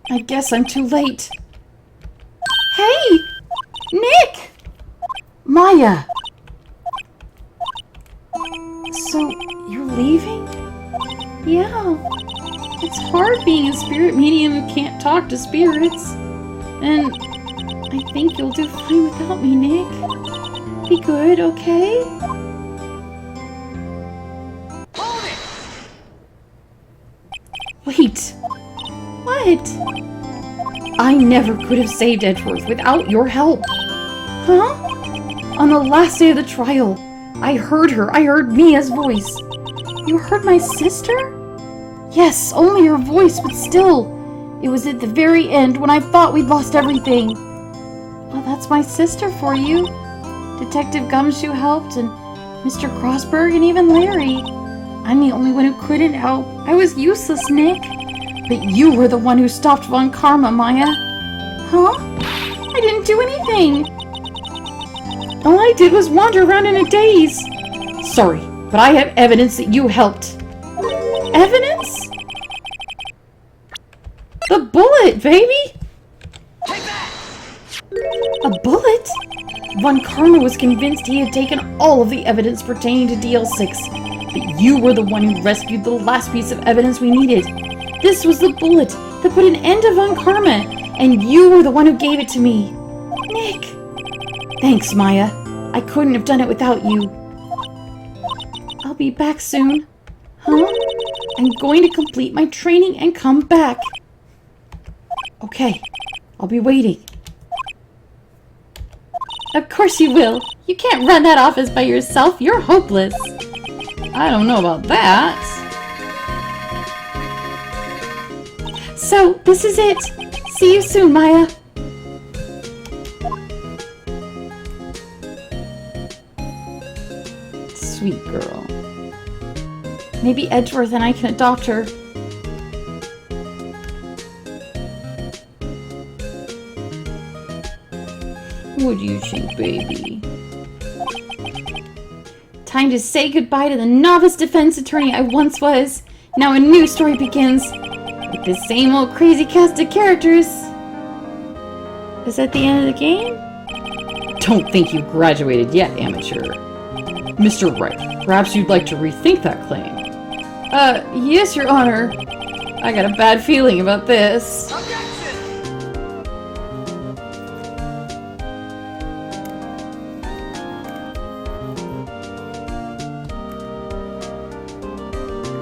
I guess I'm too late. Hey! Nick! Maya! So, you're leaving? Yeah. It's hard being a spirit medium who can't talk to spirits. And I think you'll do fine without me, Nick. Be good, okay? Hold it! Wait! What? I never could have saved Edgeworth without your help. Huh? On the last day of the trial, I heard her. I heard Mia's voice. You heard my sister? Yes, only her voice, but still. It was at the very end when I thought we'd lost everything. Well, that's my sister for you. Detective Gumshoe helped, and Mr. Crossberg, and even Larry. I'm the only one who couldn't help. I was useless, Nick. But you were the one who stopped Von Karma, Maya. Huh? I didn't do anything. All I did was wander around in a daze. Sorry, but I have evidence that you helped. Evidence? The bullet, baby! Take that! A bullet? Von Karma was convinced he had taken all of the evidence pertaining to DL6, but you were the one who rescued the last piece of evidence we needed. This was the bullet that put an end to Von Karma, and you were the one who gave it to me. Nick! Thanks, Maya. I couldn't have done it without you. I'll be back soon. Huh? I'm going to complete my training and come back. Okay, I'll be waiting. Of course you will. You can't run that office by yourself. You're hopeless. I don't know about that. So, this is it. See you soon, Maya. Sweet girl. Maybe Edgeworth and I can adopt her. What do you think, baby? Time to say goodbye to the novice defense attorney I once was. Now a new story begins. With the same old crazy cast of characters. Is that the end of the game? Don't think you've graduated yet, amateur. Mr. Wright, perhaps you'd like to rethink that claim. Yes, Your Honor. I got a bad feeling about this. Objection!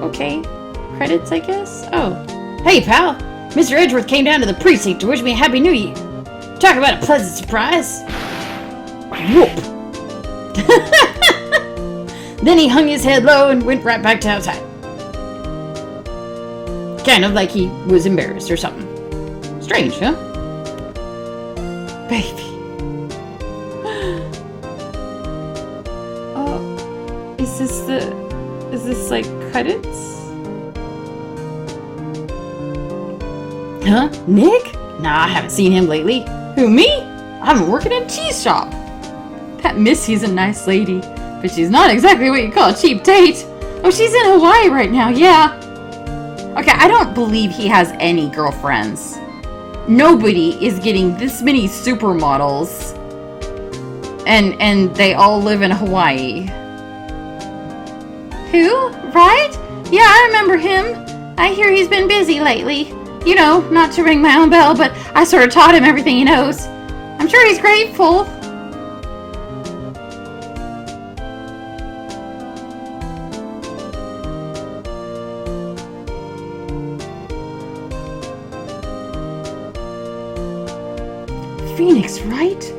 Okay. Credits, I guess? Oh. Hey, pal. Mr. Edgeworth came down to the precinct to wish me a Happy New Year. Talk about a pleasant surprise. Whoop. Then he hung his head low and went right back to outside. Kind of like he was embarrassed or something. Strange, huh? Baby. Oh. Is this like credits? Huh? Nick? Nah, I haven't seen him lately. Who, me? I'm working in a cheese shop. That Missy's a nice lady, but she's not exactly what you call a cheap date. Oh, she's in Hawaii right now, yeah. Okay, I don't believe he has any girlfriends. Nobody is getting this many supermodels. And they all live in Hawaii. Who? Wright? Yeah, I remember him. I hear he's been busy lately. You know, not to ring my own bell, but I sort of taught him everything he knows. I'm sure he's grateful. Phoenix, right?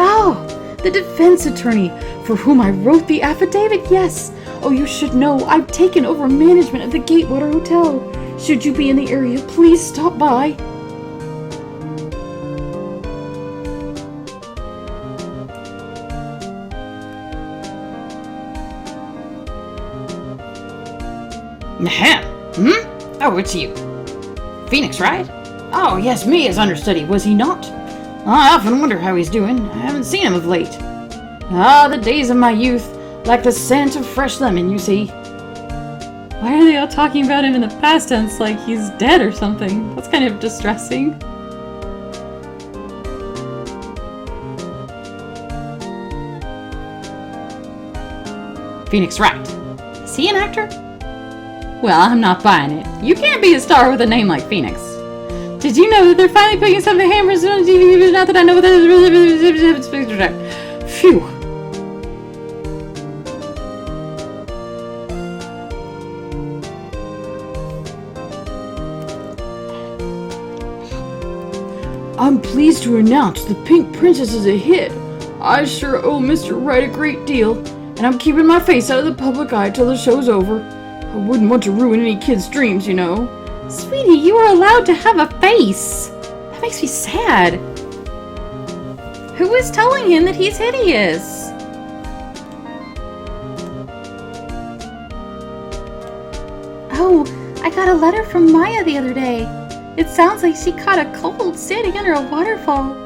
Oh, the defense attorney for whom I wrote the affidavit, yes. Oh, you should know, I've taken over management of the Gatewater Hotel. Should you be in the area, please stop by. Ahem. Oh, it's you. Phoenix, right? Oh, yes, me as understudy, was he not? I often wonder how he's doing. I haven't seen him of late. Ah, the days of my youth, like the scent of fresh lemon, you see. Why are they all talking about him in the past tense like he's dead or something? That's kind of distressing. Phoenix Wright. Is he an actor? Well, I'm not buying it. You can't be a star with a name like Phoenix. Did you know that they're finally putting some of the hammers on TV? Not that I know what that is. Phew. I'm pleased to announce the Pink Princess is a hit. I sure owe Mr. Wright a great deal, and I'm keeping my face out of the public eye till the show's over. I wouldn't want to ruin any kid's dreams, you know. Sweetie, you are allowed to have a face. That makes me sad. Who is telling him that he's hideous? Oh, I got a letter from Maya the other day. It sounds like she caught a cold standing under a waterfall.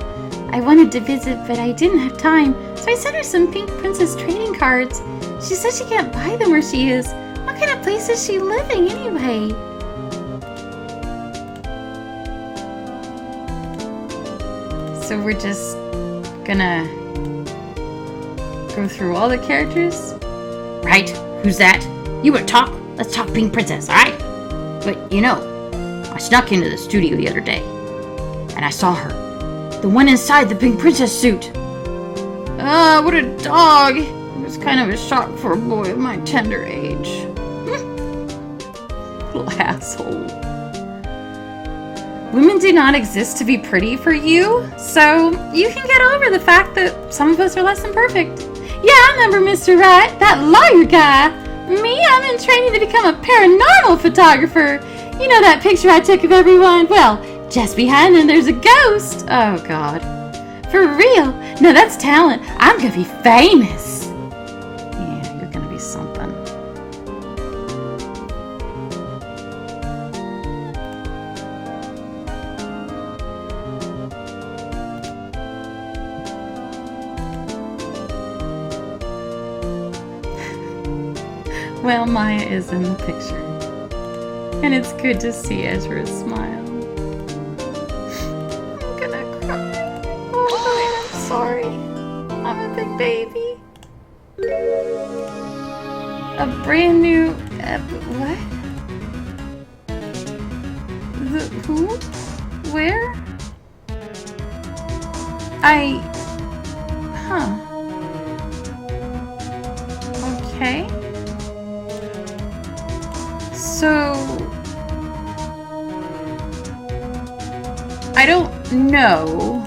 I wanted to visit, but I didn't have time, so I sent her some Pink Princess trading cards. She said she can't buy them where she is. What kind of place is she living anyway? So we're just gonna go through all the characters? Right? Who's that? You wanna talk? Let's talk Pink Princess, alright? But, you know, I snuck into the studio the other day, and I saw her. The one inside the Pink Princess suit. Ah, what a dog! It was kind of a shock for a boy of my tender age. Little asshole. Women do not exist to be pretty for you, so you can get over the fact that some of us are less than perfect. Yeah, I remember Mr. Wright, that lawyer guy. Me, I'm in training to become a paranormal photographer. You know that picture I took of everyone? Well, just behind them there's a ghost. Oh, God. For real? No, that's talent. I'm gonna be famous. Yeah, you're gonna be something. Well, Maya is in the picture. And it's good to see Edgeworth smile. I'm gonna cry. Oh, I'm sorry. I'm a big baby. A brand new... what? Who? Where? Huh. Okay. So, I don't know,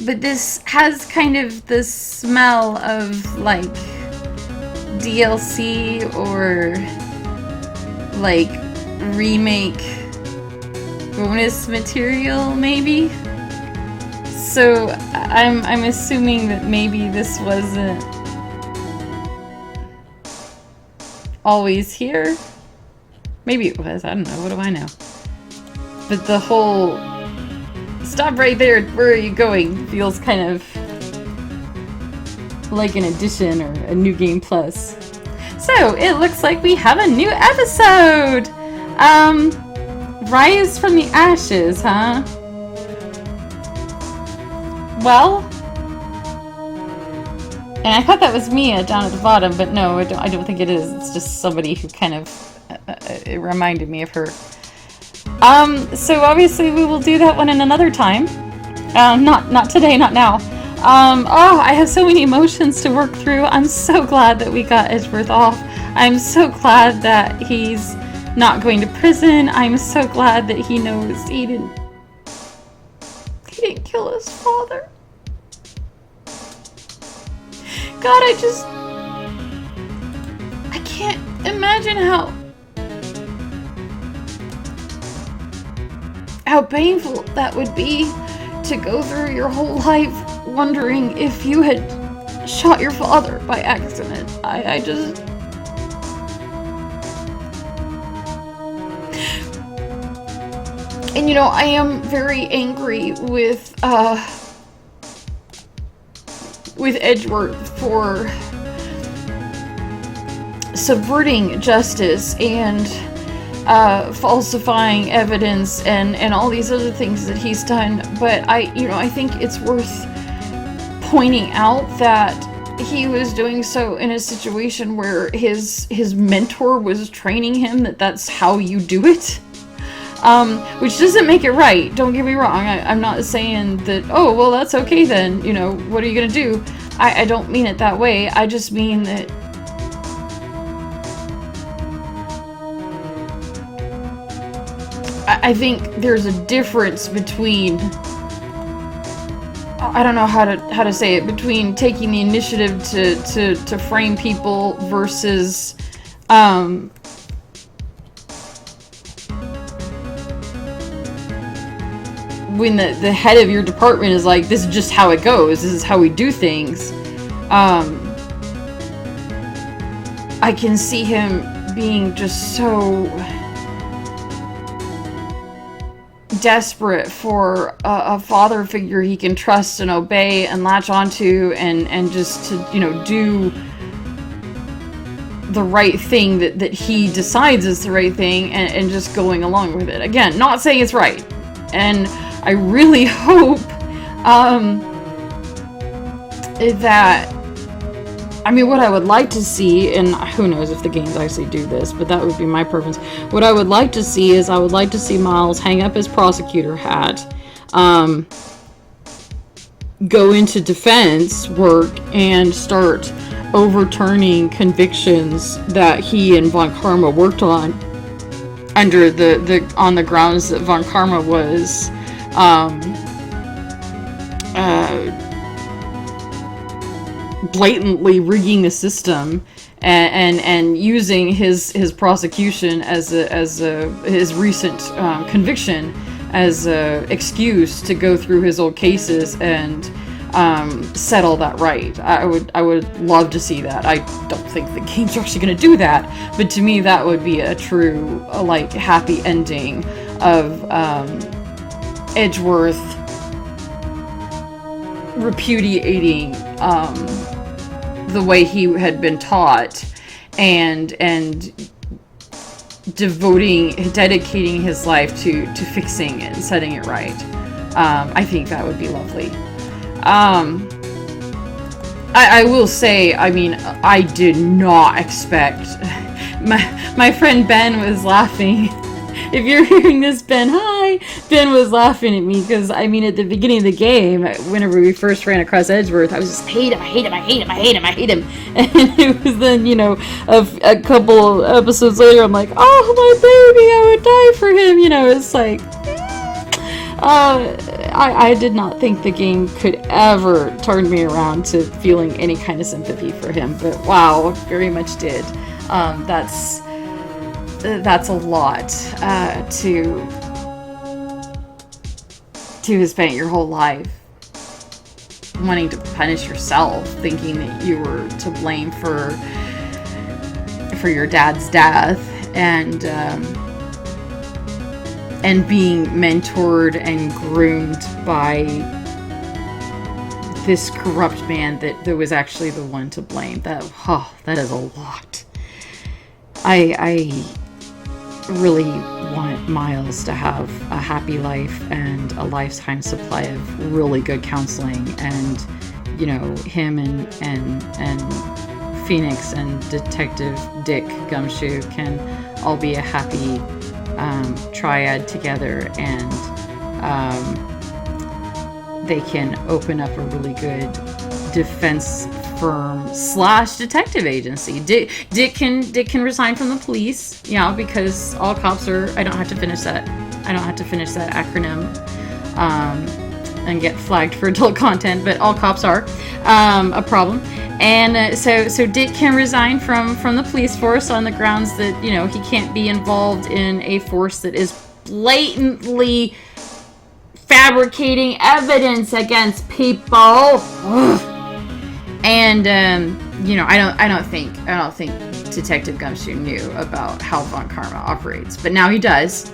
but this has kind of the smell of like DLC or like remake bonus material, maybe. So I'm assuming that maybe this wasn't always here. Maybe it was. I don't know. What do I know? But the whole stop right there, where are you going, feels kind of like an addition or a new game plus. So it looks like we have a new episode. Rise from the ashes, huh? Well, and I thought that was Mia down at the bottom, but no, I don't think it is. It's just somebody who kind of it reminded me of her. So obviously we will do that one in another time. Not today, not now. Oh, I have so many emotions to work through. I'm so glad that we got Edgeworth off. I'm so glad that he's not going to prison. I'm so glad that he knows he didn't kill his father. God, I can't imagine how painful that would be to go through your whole life wondering if you had shot your father by accident. I just... And I am very angry with Edgeworth for subverting justice and falsifying evidence and all these other things that he's done. But I think it's worth pointing out that he was doing so in a situation where his mentor was training him that's how you do it. Which doesn't make it right, don't get me wrong. I'm not saying that, oh, well, that's okay then, what are you gonna do? I don't mean it that way. I just mean that I think there's a difference between, I don't know how to say it, between taking the initiative to frame people versus when the head of your department is like, this is just how it goes, this is how we do things. I can see him being just so desperate for a father figure he can trust and obey and latch onto and just to, do the right thing that he decides is the right thing and just going along with it. Again, not saying it's right. And I really hope that, what I would like to see, and who knows if the games actually do this, but that would be my preference. What I would like to see is I would like to see Miles hang up his prosecutor hat, go into defense work, and start overturning convictions that he and Von Karma worked on under on the grounds that Von Karma was blatantly rigging the system and using his prosecution as his recent conviction as a excuse to go through his old cases and settle that right. I would love to see that. I don't think the games are actually going to do that, but to me that would be a true happy ending of Edgeworth repudiating the way he had been taught and dedicating his life to fixing it and setting it right. I think that would be lovely. I will say, I did not expect... My friend Ben was laughing. If you're hearing this, Ben, hi! Ben was laughing at me because, at the beginning of the game, whenever we first ran across Edgeworth, I was just, I hate him. And it was then, a couple episodes later, I'm like, oh, my baby, I would die for him. It's like... I did not think the game could ever turn me around to feeling any kind of sympathy for him, but wow, very much did. That's a lot to have spent your whole life wanting to punish yourself, thinking that you were to blame for your dad's death, and being mentored and groomed by this corrupt man that was actually the one to blame. That is a lot. I really want Miles to have a happy life and a lifetime supply of really good counseling, and him and Phoenix and Detective Dick Gumshoe can all be a happy triad together, and they can open up a really good defense firm / detective agency. Dick can resign from the police, because all cops are. I don't have to finish that acronym. and get flagged for adult content, but all cops are a problem. And so Dick can resign from the police force on the grounds that, you know, he can't be involved in a force that is blatantly fabricating evidence against people. Ugh. And you know, I don't think Detective Gumshoe knew about how Von Karma operates, but now he does.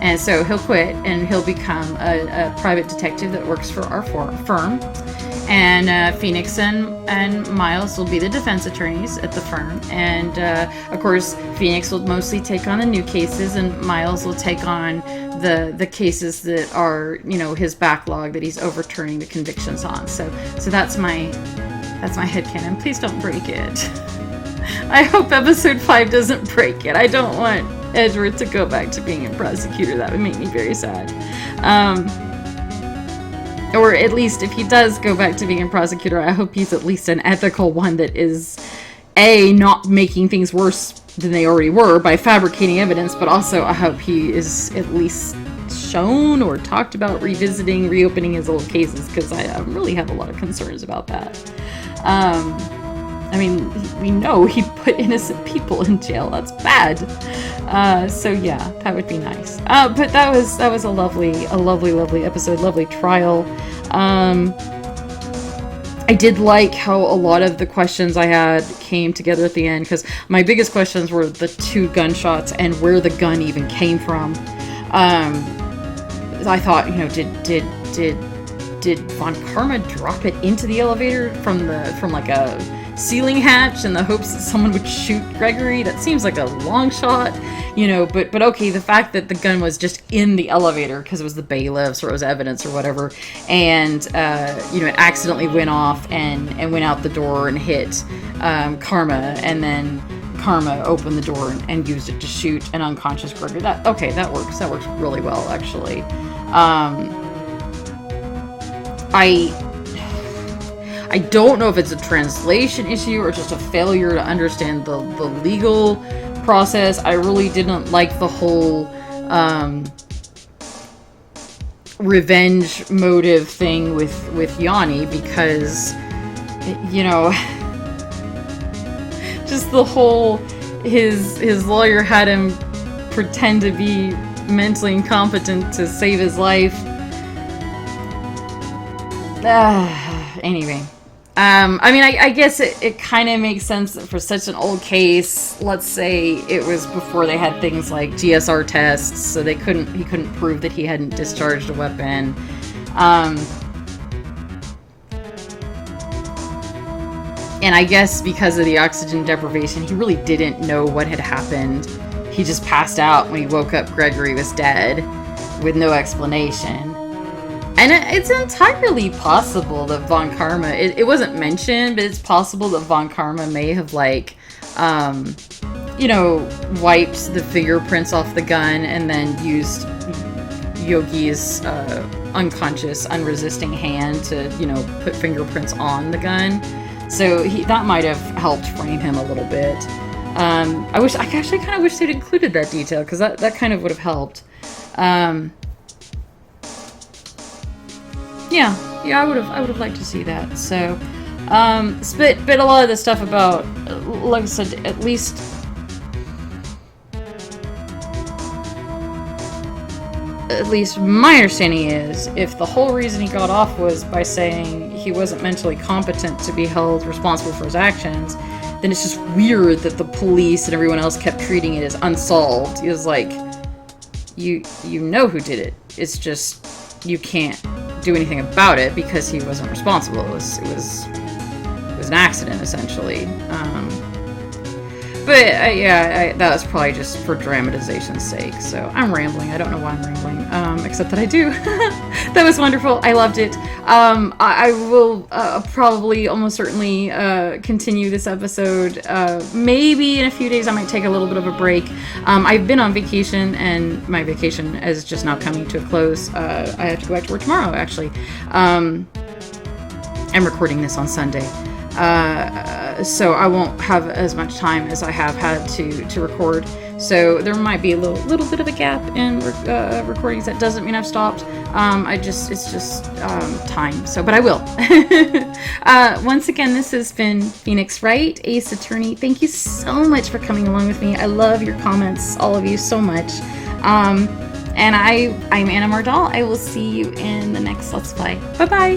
And so he'll quit and he'll become a private detective that works for our firm. And Phoenix and Miles will be the defense attorneys at the firm. And of course, Phoenix will mostly take on the new cases, and Miles will take on the cases that are, you know, his backlog that he's overturning the convictions on. So that's my headcanon. Please don't break it. I hope episode 5 doesn't break it. I don't want Edgeworth to go back to being a prosecutor. That would make me very sad. Or at least if he does go back to being a prosecutor, I hope he's at least an ethical one that is, A, not making things worse than they already were by fabricating evidence, but also I hope he is at least shown or talked about reopening his old cases, because I really have a lot of concerns about that. I mean, we know he put innocent people in jail. That's bad. So yeah, that would be nice. But that was a lovely episode, lovely trial. I did like how a lot of the questions I had came together at the end, because my biggest questions were the 2 gunshots and where the gun even came from. I thought, you know, did Von Karma drop it into the elevator from like a ceiling hatch in the hopes that someone would shoot Gregory? That seems like a long shot, you know, but okay, the fact that the gun was just in the elevator because it was the bailiffs or it was evidence or whatever, and you know, it accidentally went off and went out the door and hit Karma, and then Karma opened the door and used it to shoot an unconscious Gregory. That works really well, actually. I don't know if it's a translation issue or just a failure to understand the legal process. I really didn't like the whole revenge motive thing with Yanni, because, you know, just the whole his lawyer had him pretend to be mentally incompetent to save his life. Anyway. I mean, I guess it kind of makes sense that for such an old case, let's say it was before they had things like GSR tests, so he couldn't prove that he hadn't discharged a weapon. And I guess because of the oxygen deprivation, he really didn't know what had happened. He just passed out when he woke up. Gregory was dead with no explanation. And it's entirely possible that Von Karma, it wasn't mentioned, but it's possible that Von Karma may have, like, you know, wiped the fingerprints off the gun and then used Yogi's unconscious, unresisting hand to, you know, put fingerprints on the gun. So that might have helped frame him a little bit. I actually kind of wish they'd included that detail, because that kind of would have helped. Yeah, I would have liked to see that. So, but a lot of the stuff about, like I said, at least my understanding is, if the whole reason he got off was by saying he wasn't mentally competent to be held responsible for his actions, then it's just weird that the police and everyone else kept treating it as unsolved. It was like, you know who did it. It's just you can't do anything about it because he wasn't responsible. It was an accident, essentially. But that was probably just for dramatization's sake. So I'm rambling. I don't know why I'm rambling, except that I do. That was wonderful. I loved it. I will probably almost certainly continue this episode. Maybe in a few days I might take a little bit of a break. I've been on vacation, and my vacation is just now coming to a close. I have to go back to work tomorrow, actually. I'm recording this on Sunday. So I won't have as much time as I have had to record. So there might be a little bit of a gap in recordings. That doesn't mean I've stopped. It's just time. So, but I will. Once again, this has been Phoenix Wright, Ace Attorney. Thank you so much for coming along with me. I love your comments, all of you, so much. And I'm Anna Mardal. I will see you in the next Let's Play. Bye-bye.